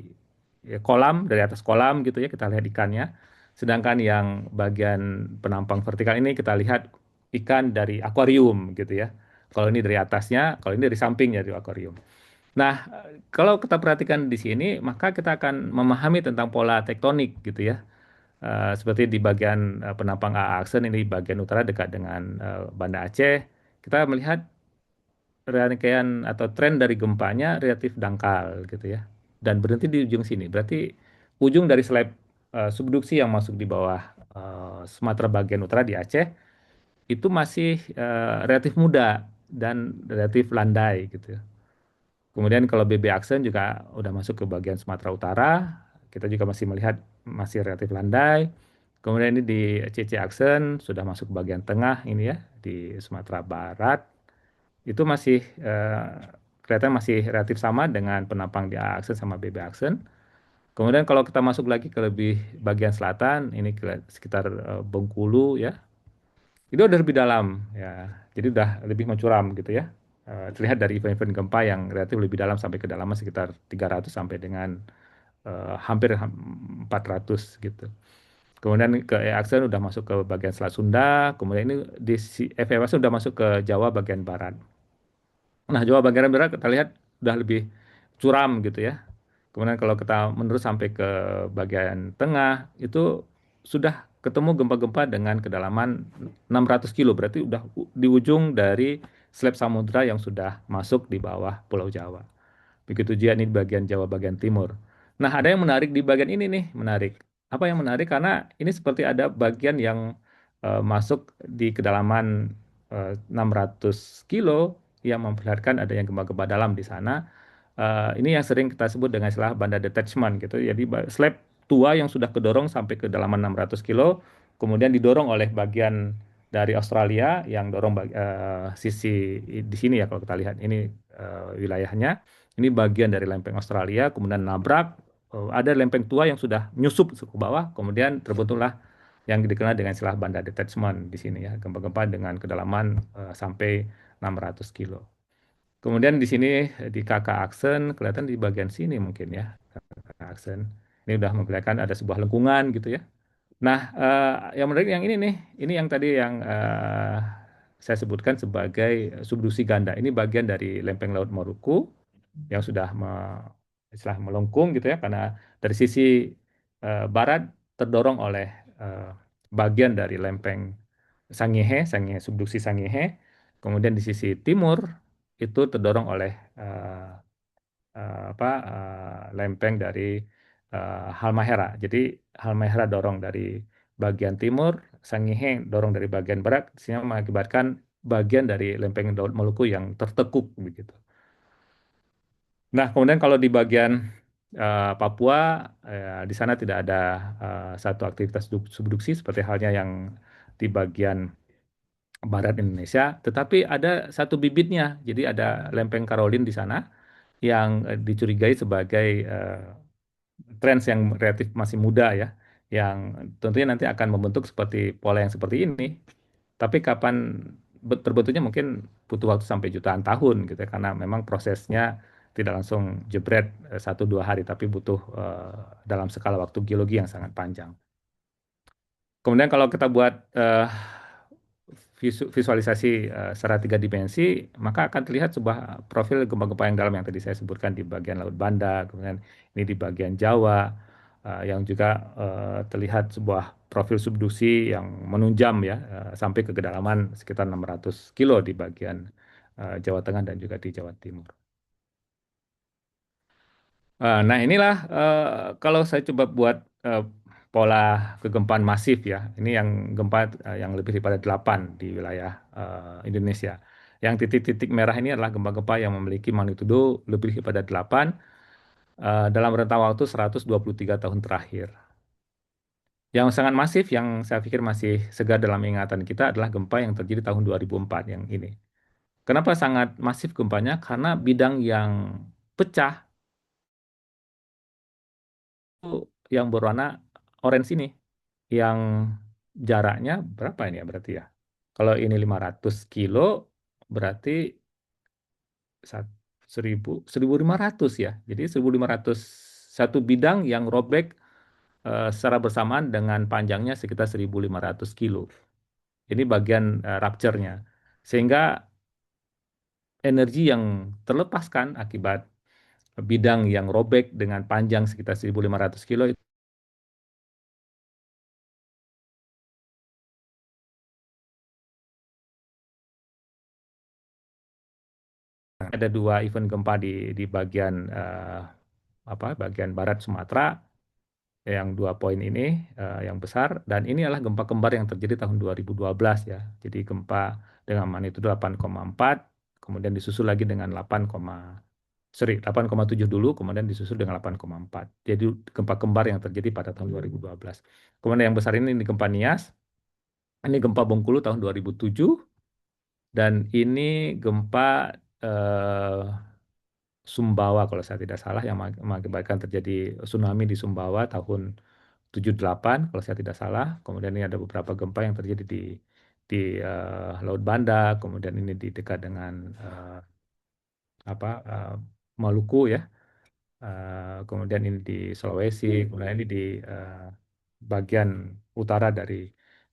ya, kolam, dari atas kolam gitu ya, kita lihat ikannya. Sedangkan yang bagian penampang vertikal ini kita lihat ikan dari akuarium gitu ya. Kalau ini dari atasnya, kalau ini dari sampingnya dari akuarium. Nah, kalau kita perhatikan di sini, maka kita akan memahami tentang pola tektonik gitu ya. Seperti di bagian penampang A-aksen ini di bagian utara dekat dengan Banda Aceh, kita melihat rangkaian atau tren dari gempanya relatif dangkal gitu ya. Dan berhenti di ujung sini. Berarti ujung dari slab subduksi yang masuk di bawah Sumatera bagian utara di Aceh itu masih relatif muda dan relatif landai gitu ya. Kemudian kalau BB Aksen juga udah masuk ke bagian Sumatera Utara, kita juga masih melihat masih relatif landai. Kemudian ini di CC Aksen sudah masuk ke bagian tengah ini ya, di Sumatera Barat. Itu masih kelihatan masih relatif sama dengan penampang di A Aksen sama BB Aksen. Kemudian kalau kita masuk lagi ke lebih bagian selatan, ini sekitar Bengkulu ya, itu udah lebih dalam ya. Jadi udah lebih mencuram gitu ya. Terlihat dari event-event gempa yang relatif lebih dalam sampai kedalaman sekitar 300 sampai dengan hampir 400 gitu. Kemudian ke Aksel udah masuk ke bagian Selat Sunda, kemudian ini di FEWS udah masuk ke Jawa bagian barat. Nah, Jawa bagian barat kita lihat udah lebih curam gitu ya. Kemudian kalau kita menerus sampai ke bagian tengah itu sudah ketemu gempa-gempa dengan kedalaman 600 kilo, berarti udah di ujung dari slab samudra yang sudah masuk di bawah Pulau Jawa. Begitu juga ini di bagian Jawa bagian timur. Nah, ada yang menarik di bagian ini nih, menarik. Apa yang menarik? Karena ini seperti ada bagian yang masuk di kedalaman 600 kilo yang memperlihatkan adanya gempa-gempa dalam di sana. Ini yang sering kita sebut dengan istilah banda detachment gitu. Jadi slab tua yang sudah kedorong sampai ke kedalaman 600 kilo, kemudian didorong oleh bagian dari Australia yang dorong sisi di sini ya kalau kita lihat ini wilayahnya. Ini bagian dari lempeng Australia, kemudian nabrak. Ada lempeng tua yang sudah nyusup ke bawah, kemudian terbentuklah yang dikenal dengan istilah banda detachment di sini ya, gempa-gempa dengan kedalaman sampai 600 kilo. Kemudian di sini di kakak aksen kelihatan di bagian sini mungkin ya kakak aksen. Ini udah memperlihatkan ada sebuah lengkungan gitu ya. Nah, yang menarik yang ini nih, ini yang tadi yang saya sebutkan sebagai subduksi ganda. Ini bagian dari lempeng Laut Maluku yang sudah istilah melengkung gitu ya, karena dari sisi barat terdorong oleh eh, bagian dari lempeng Sangihe, Sangihe subduksi Sangihe. Kemudian di sisi timur itu terdorong oleh lempeng dari Halmahera. Jadi Halmahera dorong dari bagian timur, Sangihe dorong dari bagian barat, sehingga mengakibatkan bagian dari lempeng Laut Maluku yang tertekuk begitu. Nah, kemudian kalau di bagian Papua, di sana tidak ada satu aktivitas subduksi seperti halnya yang di bagian barat Indonesia, tetapi ada satu bibitnya. Jadi ada lempeng Karolin di sana yang dicurigai sebagai trends yang relatif masih muda ya, yang tentunya nanti akan membentuk seperti pola yang seperti ini. Tapi kapan terbentuknya mungkin butuh waktu sampai jutaan tahun gitu ya, karena memang prosesnya tidak langsung jebret 1-2 hari, tapi butuh dalam skala waktu geologi yang sangat panjang. Kemudian kalau kita buat visualisasi secara 3 dimensi, maka akan terlihat sebuah profil gempa-gempa yang dalam yang tadi saya sebutkan di bagian Laut Banda, kemudian ini di bagian Jawa, yang juga terlihat sebuah profil subduksi yang menunjam ya, sampai ke kedalaman sekitar 600 kilo di bagian Jawa Tengah dan juga di Jawa Timur. Nah, inilah kalau saya coba buat pola kegempaan masif ya. Ini yang gempa yang lebih daripada 8 di wilayah Indonesia. Yang titik-titik merah ini adalah gempa-gempa yang memiliki magnitudo lebih daripada 8 dalam rentang waktu 123 tahun terakhir. Yang sangat masif yang saya pikir masih segar dalam ingatan kita adalah gempa yang terjadi tahun 2004 yang ini. Kenapa sangat masif gempanya? Karena bidang yang pecah itu yang berwarna orange ini, yang jaraknya berapa ini ya berarti ya? Kalau ini 500 kilo, berarti 1.500 ya. Jadi 1.500 satu bidang yang robek secara bersamaan dengan panjangnya sekitar 1.500 kilo. Ini bagian rupture-nya. Sehingga energi yang terlepaskan akibat bidang yang robek dengan panjang sekitar 1.500 kilo itu ada 2 event gempa di bagian bagian barat Sumatera yang 2 poin ini yang besar, dan ini adalah gempa kembar yang terjadi tahun 2012 ya. Jadi gempa dengan magnitudo 8,4, kemudian disusul lagi dengan 8,7 dulu, kemudian disusul dengan 8,4. Jadi gempa kembar yang terjadi pada tahun 2012. Kemudian yang besar ini gempa Nias. Ini gempa Bengkulu tahun 2007, dan ini gempa eh, Sumbawa kalau saya tidak salah yang mengakibatkan terjadi tsunami di Sumbawa tahun 78 kalau saya tidak salah. Kemudian ini ada beberapa gempa yang terjadi di Laut Banda, kemudian ini di dekat dengan apa Maluku ya. kemudian ini di Sulawesi, kemudian ini di bagian utara dari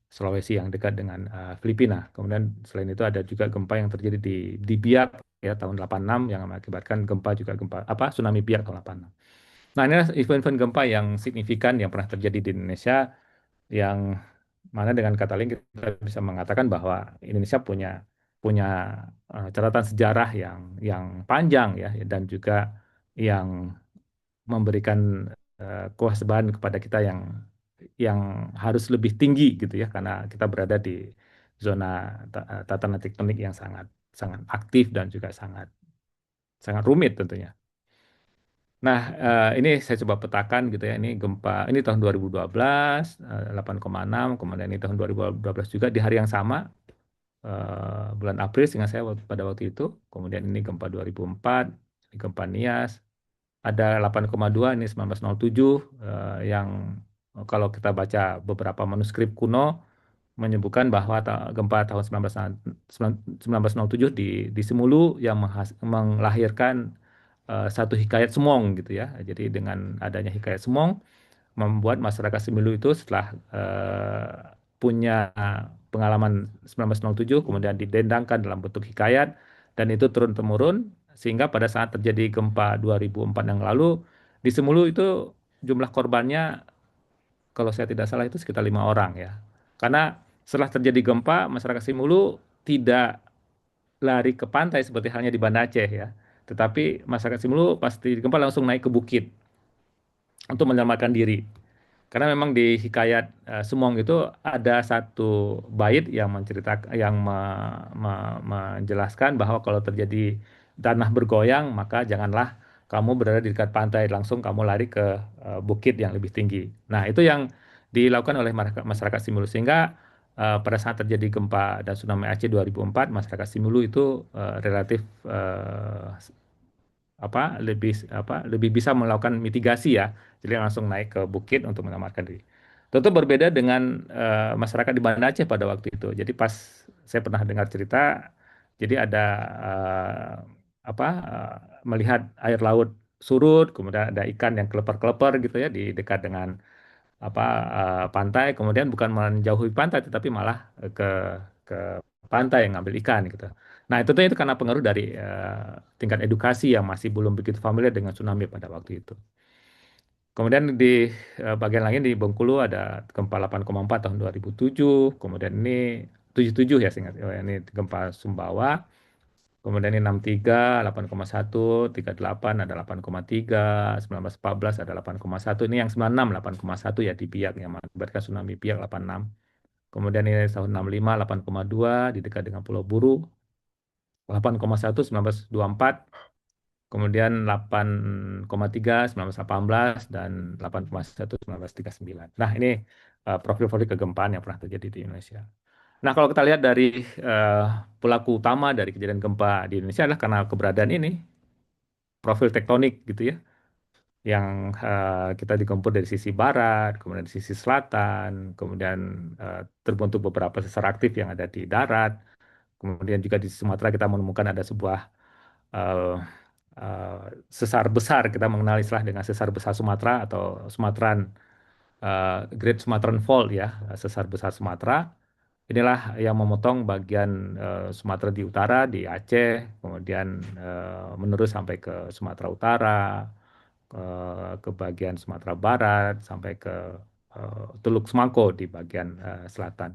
Sulawesi yang dekat dengan Filipina. Kemudian selain itu ada juga gempa yang terjadi di Biak ya tahun 86 yang mengakibatkan gempa juga gempa apa tsunami Biak tahun 86. Nah, ini adalah event-event gempa yang signifikan yang pernah terjadi di Indonesia yang mana dengan kata lain kita bisa mengatakan bahwa Indonesia punya punya catatan sejarah yang panjang ya dan juga yang memberikan kewaspadaan kepada kita yang harus lebih tinggi gitu ya karena kita berada di zona tatanan tektonik yang sangat sangat aktif dan juga sangat sangat rumit tentunya. Nah, ini saya coba petakan gitu ya. Ini gempa, ini tahun 2012, 8,6, kemudian ini tahun 2012 juga di hari yang sama, bulan April seingat saya pada waktu itu. Kemudian ini gempa 2004, ini gempa Nias, ada 8,2, ini 1907, yang kalau kita baca beberapa manuskrip kuno, menyebutkan bahwa gempa tahun 1907 di Semulu yang melahirkan satu hikayat semong gitu ya. Jadi dengan adanya hikayat semong membuat masyarakat Semilu itu setelah punya pengalaman 1907 kemudian didendangkan dalam bentuk hikayat dan itu turun temurun sehingga pada saat terjadi gempa 2004 yang lalu di Semulu itu jumlah korbannya kalau saya tidak salah itu sekitar 5 orang ya. Karena setelah terjadi gempa, masyarakat Simulu tidak lari ke pantai seperti halnya di Banda Aceh ya. Tetapi masyarakat Simulu pasti gempa langsung naik ke bukit untuk menyelamatkan diri. Karena memang di hikayat Sumong itu ada satu bait yang menceritakan menjelaskan bahwa kalau terjadi tanah bergoyang maka janganlah kamu berada di dekat pantai langsung kamu lari ke bukit yang lebih tinggi. Nah, itu yang dilakukan oleh masyarakat Simulu sehingga pada saat terjadi gempa dan tsunami Aceh 2004 masyarakat Simulu itu relatif lebih bisa melakukan mitigasi ya. Jadi langsung naik ke bukit untuk menyelamatkan diri. Tentu berbeda dengan masyarakat di Banda Aceh pada waktu itu. Jadi pas saya pernah dengar cerita, jadi ada eh, melihat air laut surut, kemudian ada ikan yang kelepar-kelepar gitu ya di dekat dengan apa pantai, kemudian bukan menjauhi pantai tetapi malah ke pantai yang ngambil ikan gitu. Nah, itu karena pengaruh dari tingkat edukasi yang masih belum begitu familiar dengan tsunami pada waktu itu. Kemudian di bagian lain di Bengkulu ada gempa 8,4 tahun 2007, kemudian ini 77 ya seingat, ini gempa Sumbawa, kemudian ini 63, 8,1, 38 ada 8,3, 1914 ada 8,1, ini yang 96 8,1 ya di Biak yang mengakibatkan tsunami Biak 86. Kemudian ini tahun 65 8,2 di dekat dengan Pulau Buru, 8,1 1924, kemudian 8,3 1918 dan 8,1 1939. Nah, ini profil-profil kegempaan yang pernah terjadi di Indonesia. Nah, kalau kita lihat dari eh, pelaku utama dari kejadian gempa di Indonesia adalah karena keberadaan ini profil tektonik gitu ya, yang kita digempur dari sisi barat, kemudian dari sisi selatan, kemudian terbentuk beberapa sesar aktif yang ada di darat, kemudian juga di Sumatera kita menemukan ada sebuah eh, eh, sesar besar, kita mengenal istilah dengan sesar besar Sumatera atau Sumatran Great Sumatran Fault ya, sesar besar Sumatera. Inilah yang memotong bagian Sumatera di utara, di Aceh, kemudian menerus sampai ke Sumatera Utara, ke bagian Sumatera Barat, sampai ke Teluk Semangko di bagian selatan.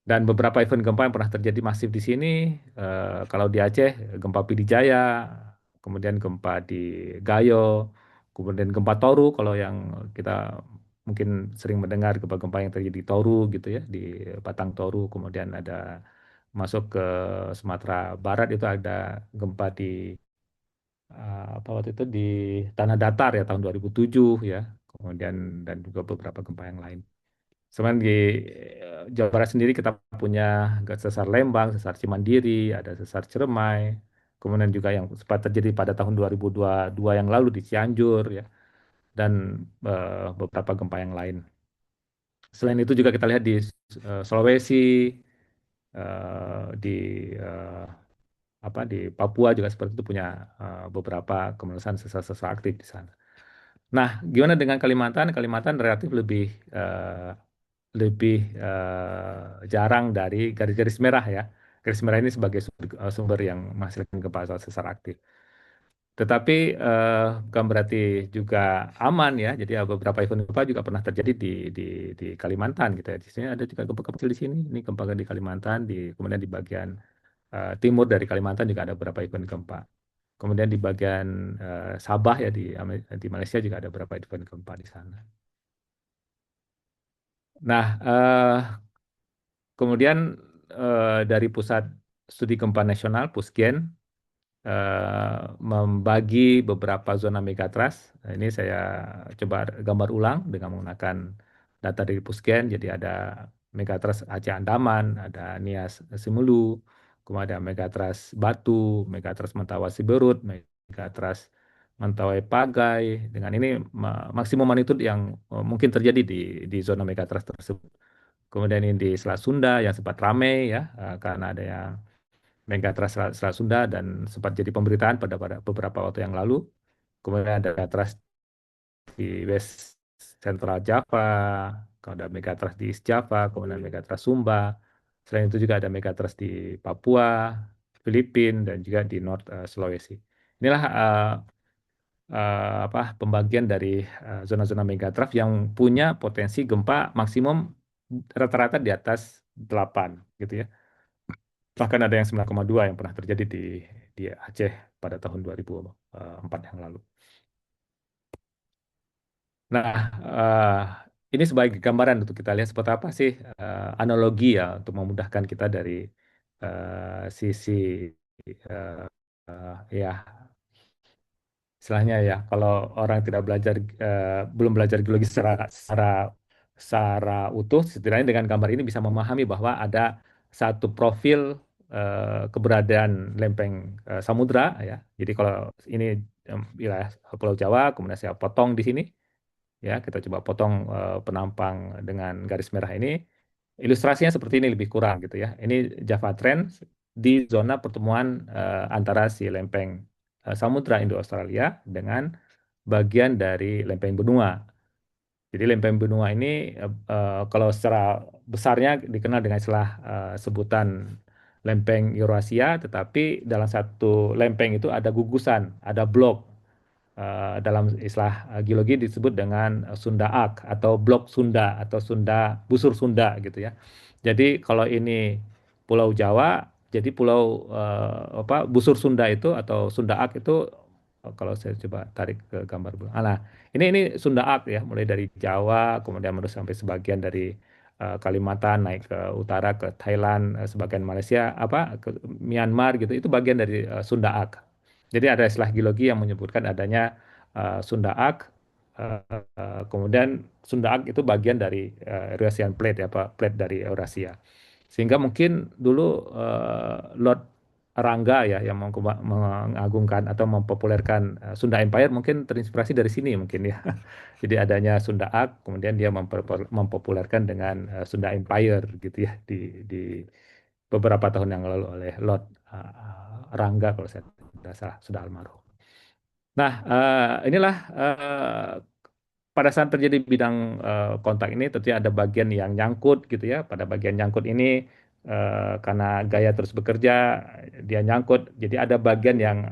Dan beberapa event gempa yang pernah terjadi masif di sini, kalau di Aceh, gempa Pidijaya, kemudian gempa di Gayo, kemudian gempa Toru, kalau yang kita mungkin sering mendengar gempa-gempa yang terjadi di Toru gitu ya, di Batang Toru, kemudian ada masuk ke Sumatera Barat itu ada gempa di apa waktu itu di Tanah Datar ya tahun 2007 ya, kemudian dan juga beberapa gempa yang lain. Sebenarnya di Jawa Barat sendiri kita punya sesar Lembang, sesar Cimandiri, ada sesar Ciremai, kemudian juga yang sempat terjadi pada tahun 2022 yang lalu di Cianjur ya, dan beberapa gempa yang lain. Selain itu juga kita lihat di Sulawesi, di di Papua juga seperti itu punya beberapa kemelusan sesar-sesar aktif di sana. Nah, gimana dengan Kalimantan? Kalimantan relatif lebih jarang dari garis-garis merah ya. Garis merah ini sebagai sumber yang menghasilkan gempa sesar aktif. Tetapi bukan berarti juga aman ya. Jadi beberapa event gempa juga pernah terjadi di Kalimantan gitu ya. Di sini ada juga gempa kecil di sini. Ini gempa di Kalimantan, kemudian di bagian timur dari Kalimantan juga ada beberapa event gempa. Kemudian di bagian Sabah ya di Malaysia juga ada beberapa event gempa di sana. Nah, kemudian dari Pusat Studi Gempa Nasional (Pusgen) membagi beberapa zona megatrust. Ini saya coba gambar ulang dengan menggunakan data dari Pusgen. Jadi ada megatrust Aceh Andaman, ada Nias Simelu, kemudian ada megatrust Batu, megatrust Mentawai Siberut, megatrust Mentawai Pagai. Dengan ini maksimum magnitudo yang mungkin terjadi di zona megatrust tersebut. Kemudian ini di Selat Sunda yang sempat ramai ya, karena ada yang Megatrust Selat Sunda dan sempat jadi pemberitaan pada beberapa waktu yang lalu. Kemudian ada Megatrust di West Central Java, kemudian ada Megatrust di East Java, kemudian Megatrust Sumba. Selain itu juga ada Megatrust di Papua, Filipina, dan juga di North Sulawesi. Inilah pembagian dari zona-zona megatrust yang punya potensi gempa maksimum rata-rata di atas 8 gitu ya. Bahkan ada yang 9,2 yang pernah terjadi di Aceh pada tahun 2004 yang lalu. Nah, ini sebagai gambaran untuk kita lihat seperti apa sih analogi ya untuk memudahkan kita dari sisi ya istilahnya ya kalau orang tidak belajar belum belajar geologi secara utuh, setidaknya dengan gambar ini bisa memahami bahwa ada satu profil keberadaan lempeng samudra ya. Jadi kalau ini wilayah Pulau Jawa, kemudian saya potong di sini ya, kita coba potong penampang dengan garis merah ini. Ilustrasinya seperti ini lebih kurang gitu ya. Ini Java Trend di zona pertemuan antara si lempeng Samudra Indo-Australia dengan bagian dari lempeng benua. Jadi lempeng benua ini kalau secara besarnya dikenal dengan istilah sebutan lempeng Eurasia, tetapi dalam satu lempeng itu ada gugusan, ada blok. Dalam istilah geologi disebut dengan Sunda Arc atau blok Sunda atau busur Sunda gitu ya. Jadi kalau ini Pulau Jawa, jadi pulau busur Sunda itu atau Sunda Arc itu kalau saya coba tarik ke gambar belakang. Nah, ini Sunda Arc ya, mulai dari Jawa kemudian terus sampai sebagian dari Kalimantan naik ke utara ke Thailand, sebagian Malaysia ke Myanmar gitu. Itu bagian dari Sunda Arc. Jadi ada istilah geologi yang menyebutkan adanya Sunda Arc. Kemudian Sunda Arc itu bagian dari Eurasian Plate ya, plate dari Eurasia. Sehingga mungkin dulu Lord Rangga ya yang mengagungkan atau mempopulerkan Sunda Empire mungkin terinspirasi dari sini mungkin ya. Jadi adanya Sunda Arc, kemudian dia mempopulerkan dengan Sunda Empire gitu ya di beberapa tahun yang lalu oleh Lord Rangga kalau saya tidak salah, sudah almarhum. Nah, inilah pada saat terjadi bidang kontak ini tentunya ada bagian yang nyangkut gitu ya. Pada bagian nyangkut ini karena gaya terus bekerja dia nyangkut. Jadi ada bagian yang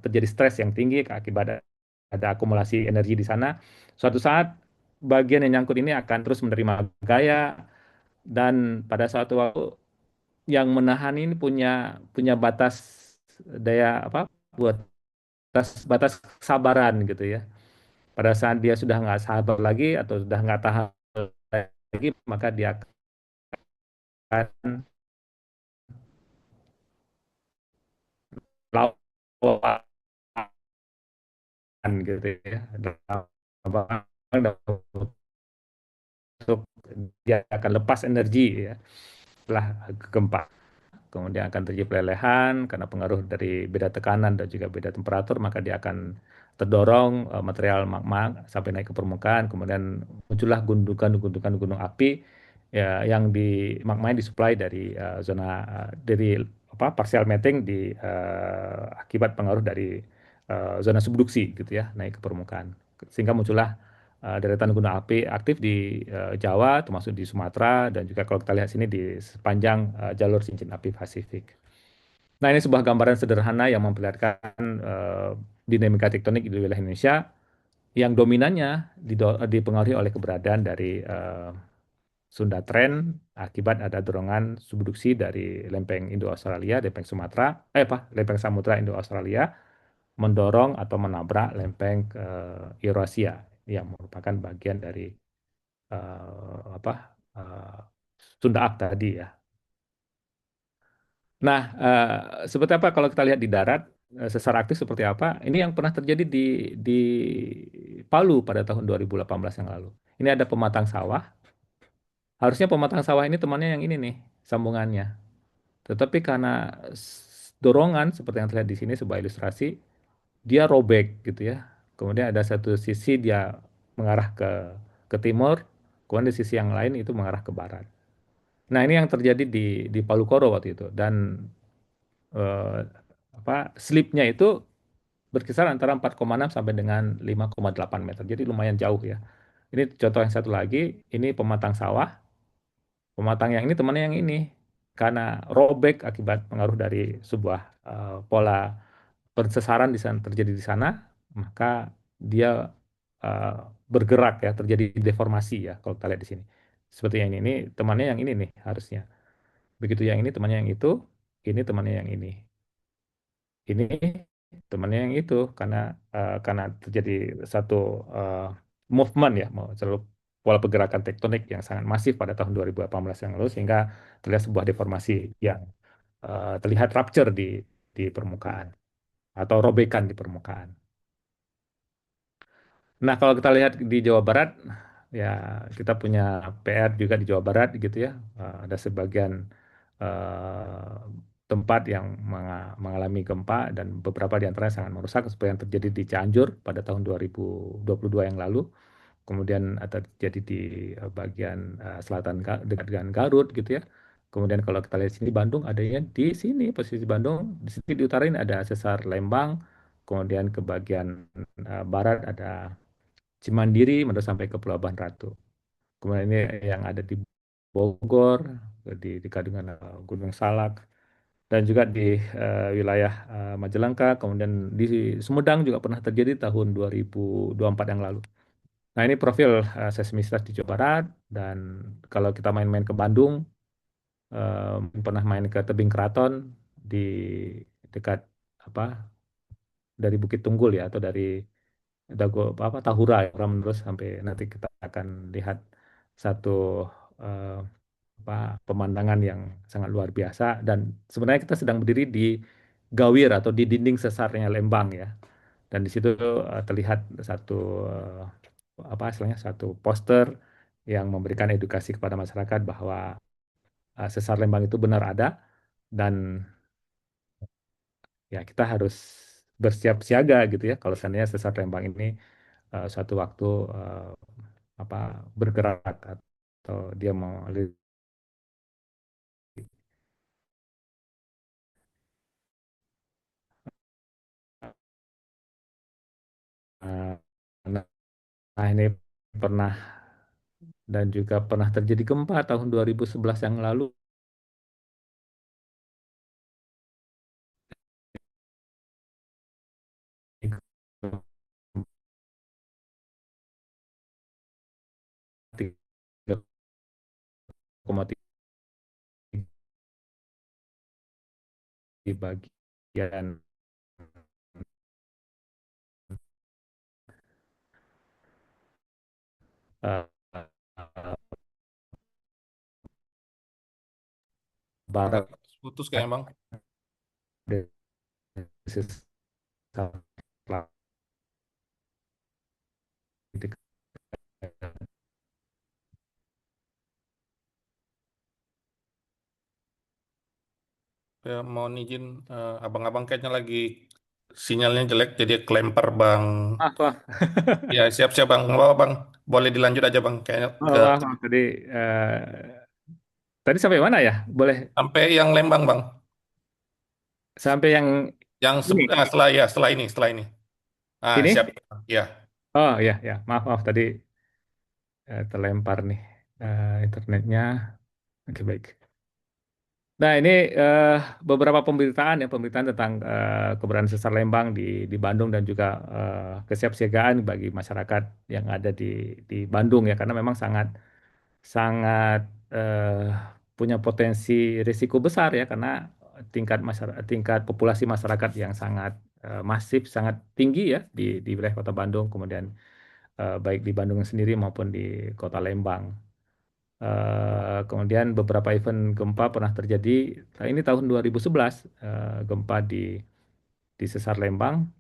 terjadi stres yang tinggi akibat ada akumulasi energi di sana. Suatu saat bagian yang nyangkut ini akan terus menerima gaya dan pada suatu waktu yang menahan ini punya punya batas daya buat batas kesabaran gitu ya. Pada saat dia sudah nggak sabar lagi atau sudah nggak tahan lagi, maka dia akan lawan gitu ya. Untuk dia akan lepas energi ya setelah gempa. Kemudian akan terjadi pelelehan karena pengaruh dari beda tekanan dan juga beda temperatur, maka dia akan terdorong material magma sampai naik ke permukaan, kemudian muncullah gundukan-gundukan gunung api ya, yang di magma disuplai dari zona dari partial mating akibat pengaruh dari zona subduksi gitu ya naik ke permukaan sehingga muncullah deretan gunung api aktif di Jawa termasuk di Sumatera dan juga kalau kita lihat sini di sepanjang jalur cincin api Pasifik. Nah, ini sebuah gambaran sederhana yang memperlihatkan dinamika tektonik di wilayah Indonesia yang dominannya dipengaruhi oleh keberadaan dari Sunda Trend akibat ada dorongan subduksi dari lempeng Indo-Australia, lempeng Sumatera, lempeng Samudra Indo-Australia mendorong atau menabrak lempeng Eurasia yang merupakan bagian dari eh, Sunda Up tadi ya. Nah, seperti apa kalau kita lihat di darat, sesar aktif seperti apa? Ini yang pernah terjadi di Palu pada tahun 2018 yang lalu. Ini ada pematang sawah. Harusnya pematang sawah ini temannya yang ini nih, sambungannya. Tetapi karena dorongan seperti yang terlihat di sini sebuah ilustrasi, dia robek gitu ya. Kemudian ada satu sisi dia mengarah ke timur, kemudian di sisi yang lain itu mengarah ke barat. Nah, ini yang terjadi di Palu Koro waktu itu dan eh, slipnya itu berkisar antara 4,6 sampai dengan 5,8 meter. Jadi lumayan jauh ya. Ini contoh yang satu lagi, ini pematang sawah. Pematang yang ini temannya yang ini. Karena robek akibat pengaruh dari sebuah pola persesaran di sana terjadi di sana, maka dia eh, bergerak ya, terjadi deformasi ya kalau kita lihat di sini. Seperti yang ini temannya yang ini nih harusnya. Begitu yang ini temannya yang itu, ini temannya yang ini. Ini temannya yang itu karena terjadi satu eh, movement ya, selalu pola pergerakan tektonik yang sangat masif pada tahun 2018 yang lalu sehingga terlihat sebuah deformasi yang terlihat rupture di permukaan atau robekan di permukaan. Nah, kalau kita lihat di Jawa Barat, ya kita punya PR juga di Jawa Barat gitu ya. Ada sebagian eh, tempat yang mengalami gempa dan beberapa di antaranya sangat merusak seperti yang terjadi di Cianjur pada tahun 2022 yang lalu. Kemudian ada terjadi di bagian selatan dekat dengan Garut gitu ya. Kemudian kalau kita lihat sini Bandung adanya di sini posisi Bandung, di sini di utara ini ada sesar Lembang, kemudian ke bagian barat ada Cimandiri menuju sampai ke Pelabuhan Ratu. Kemudian ini yang ada di Bogor, dekat dengan Gunung Salak, dan juga di wilayah Majalengka, kemudian di Sumedang juga pernah terjadi tahun 2024 yang lalu. Nah ini profil seismisitas di Jawa Barat, dan kalau kita main-main ke Bandung, pernah main ke Tebing Keraton di dekat apa dari Bukit Tunggul ya atau dari Dago Tahura ya terus sampai nanti kita akan lihat satu eh, pemandangan yang sangat luar biasa dan sebenarnya kita sedang berdiri di gawir atau di dinding sesarnya Lembang ya dan di situ terlihat satu istilahnya satu poster yang memberikan edukasi kepada masyarakat bahwa sesar Lembang itu benar ada dan ya kita harus bersiap siaga gitu ya kalau seandainya sesar Lembang ini suatu waktu eh, apa bergerak atau dia mau eh, nah ini pernah dan juga pernah terjadi gempa tahun 2011 yang lalu tiga koma tiga di bagian eh, eh, Agak barat putus kayaknya Bang. dari sisi Atlantik. Ya, mohon izin, abang-abang kayaknya lagi sinyalnya jelek, jadi kelempar Bang. Wah. Ya, siap-siap Bang. Nggak apa-apa Bang. Boleh dilanjut aja Bang. Kayaknya ke Maaf. Tadi sampai mana ya? Boleh. sampai yang Lembang Bang. Sampai yang ini, Setelah ini. Ah, ini? siap. Ya. Oh ya, ya, maaf, maaf tadi terlempar nih internetnya. Oke, baik. Nah, ini eh, beberapa pemberitaan tentang keberadaan Sesar Lembang di Bandung dan juga kesiapsiagaan bagi masyarakat yang ada di Bandung ya, karena memang sangat sangat eh, punya potensi risiko besar ya, karena tingkat populasi masyarakat yang sangat masif, sangat tinggi ya di wilayah Kota Bandung, kemudian baik di Bandung sendiri maupun di Kota Lembang. Kemudian beberapa event gempa pernah terjadi. Nah, ini tahun 2011 gempa di Sesar Lembang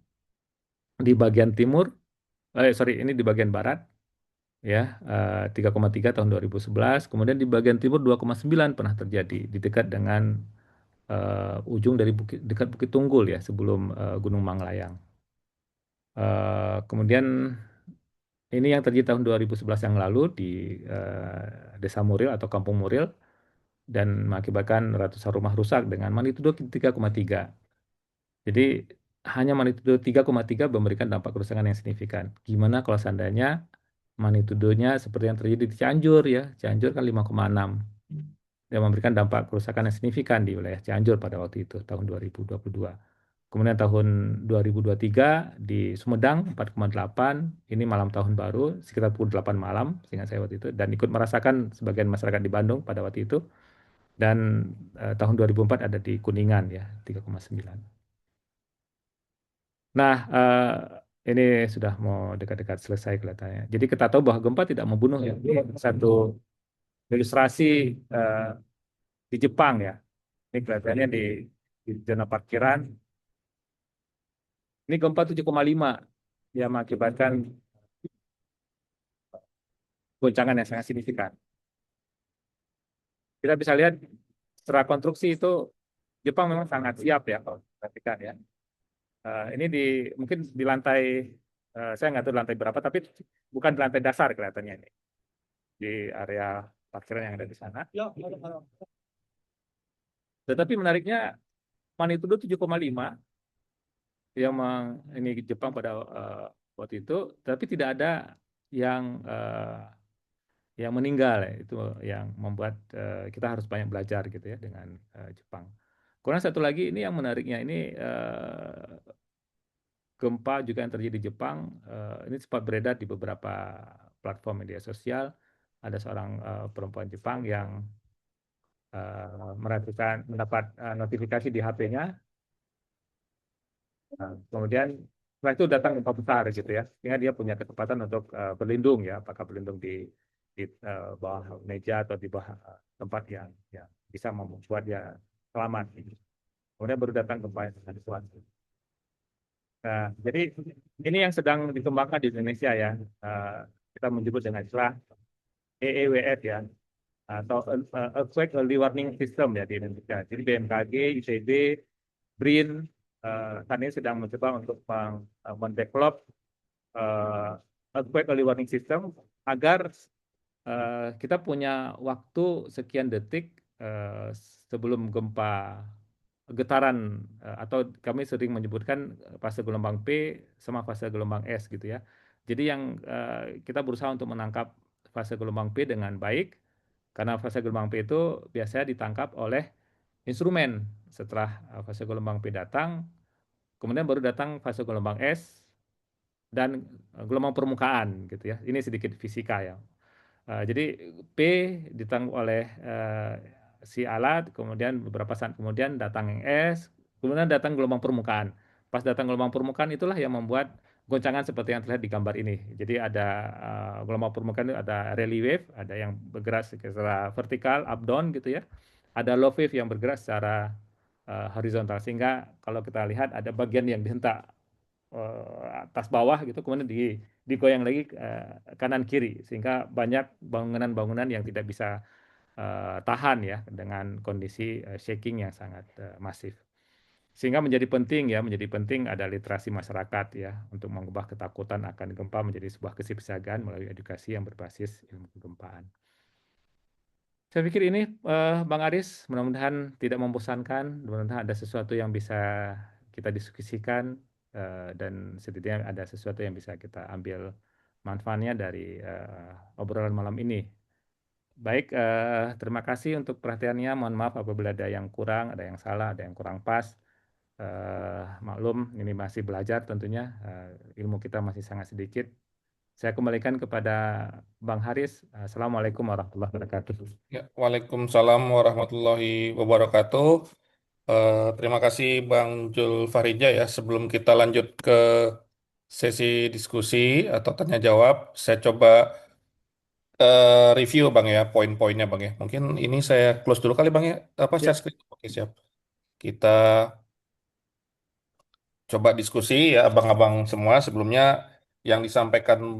di bagian timur, sorry ini di bagian barat ya 3,3 tahun 2011. Kemudian di bagian timur 2,9 pernah terjadi di dekat dengan ujung dari dekat Bukit Tunggul ya sebelum Gunung Manglayang. Kemudian ini yang terjadi tahun 2011 yang lalu di Desa Muril atau Kampung Muril dan mengakibatkan ratusan rumah rusak dengan magnitudo 3,3. Jadi hanya magnitudo 3,3 memberikan dampak kerusakan yang signifikan. Gimana kalau seandainya magnitudonya seperti yang terjadi di Cianjur ya. Cianjur kan 5,6 dan memberikan dampak kerusakan yang signifikan di wilayah Cianjur pada waktu itu tahun 2022. Kemudian tahun 2023 di Sumedang 4,8, ini malam tahun baru sekitar pukul 8 malam seingat saya waktu itu dan ikut merasakan sebagian masyarakat di Bandung pada waktu itu. Dan tahun 2004 ada di Kuningan ya 3,9. Nah, ini sudah mau dekat-dekat selesai kelihatannya. Jadi kita tahu bahwa gempa tidak membunuh ya. Ini satu ilustrasi eh, di Jepang ya. Ini kelihatannya di zona parkiran. Ini gempa 7,5 yang mengakibatkan goncangan yang sangat signifikan. Kita bisa lihat secara konstruksi itu Jepang memang sangat siap ya kalau perhatikan ya. Ini mungkin di lantai saya nggak tahu di lantai berapa tapi bukan di lantai dasar kelihatannya ini di area parkiran yang ada di sana. Tetapi menariknya magnitudo 7,5 yang ini Jepang pada waktu itu, tapi tidak ada yang yang meninggal ya. Itu yang membuat kita harus banyak belajar gitu ya dengan Jepang. Kemudian satu lagi ini yang menariknya ini gempa juga yang terjadi di Jepang ini sempat beredar di beberapa platform media sosial. Ada seorang perempuan Jepang yang mendapat notifikasi di HP-nya. Kemudian setelah itu datang gempa besar gitu ya, sehingga dia punya kesempatan untuk berlindung ya, apakah berlindung di bawah meja atau di bawah tempat yang ya, bisa membuat dia selamat. Gitu. Kemudian baru datang gempa yang sangat kuat. Nah, jadi ini yang sedang dikembangkan di Indonesia ya. Kita menyebut dengan istilah EEWS ya, atau Earthquake Early Warning System ya di Indonesia. Jadi BMKG, ITB, BRIN saat ini sedang mencoba untuk mendevelop Earthquake Early Warning System agar kita punya waktu sekian detik sebelum gempa getaran atau kami sering menyebutkan fase gelombang P sama fase gelombang S gitu ya. Jadi yang kita berusaha untuk menangkap fase gelombang P dengan baik karena fase gelombang P itu biasanya ditangkap oleh instrumen. Setelah fase gelombang P datang, kemudian baru datang fase gelombang S dan gelombang permukaan gitu ya. Ini sedikit fisika ya. Jadi P ditangkap oleh si alat, kemudian beberapa saat kemudian datang yang S, kemudian datang gelombang permukaan. Pas datang gelombang permukaan itulah yang membuat goncangan seperti yang terlihat di gambar ini. Jadi ada gelombang permukaan itu ada rally wave, ada yang bergerak secara vertikal, up down gitu ya. Ada low wave yang bergerak secara horizontal sehingga kalau kita lihat ada bagian yang dihentak atas bawah gitu kemudian digoyang lagi kanan kiri sehingga banyak bangunan-bangunan yang tidak bisa tahan ya dengan kondisi shaking yang sangat masif. Sehingga menjadi penting ada literasi masyarakat ya untuk mengubah ketakutan akan gempa menjadi sebuah kesiapsiagaan melalui edukasi yang berbasis ilmu kegempaan. Saya pikir ini, Bang Aris, mudah-mudahan tidak membosankan, mudah-mudahan ada sesuatu yang bisa kita diskusikan, dan setidaknya ada sesuatu yang bisa kita ambil manfaatnya dari obrolan malam ini. Baik, terima kasih untuk perhatiannya. Mohon maaf apabila ada yang kurang, ada yang salah, ada yang kurang pas. Maklum, ini masih belajar tentunya, ilmu kita masih sangat sedikit. Saya kembalikan kepada Bang Haris. Assalamualaikum warahmatullahi wabarakatuh. Ya, Waalaikumsalam warahmatullahi wabarakatuh. Terima kasih Bang Jul Farija ya. Sebelum kita lanjut ke sesi diskusi atau tanya jawab, saya coba review Bang ya, poin-poinnya Bang ya. Mungkin ini saya close dulu kali Bang ya. Apa Ya, share screen? Oke, siap. Kita coba diskusi ya abang-abang semua sebelumnya yang disampaikan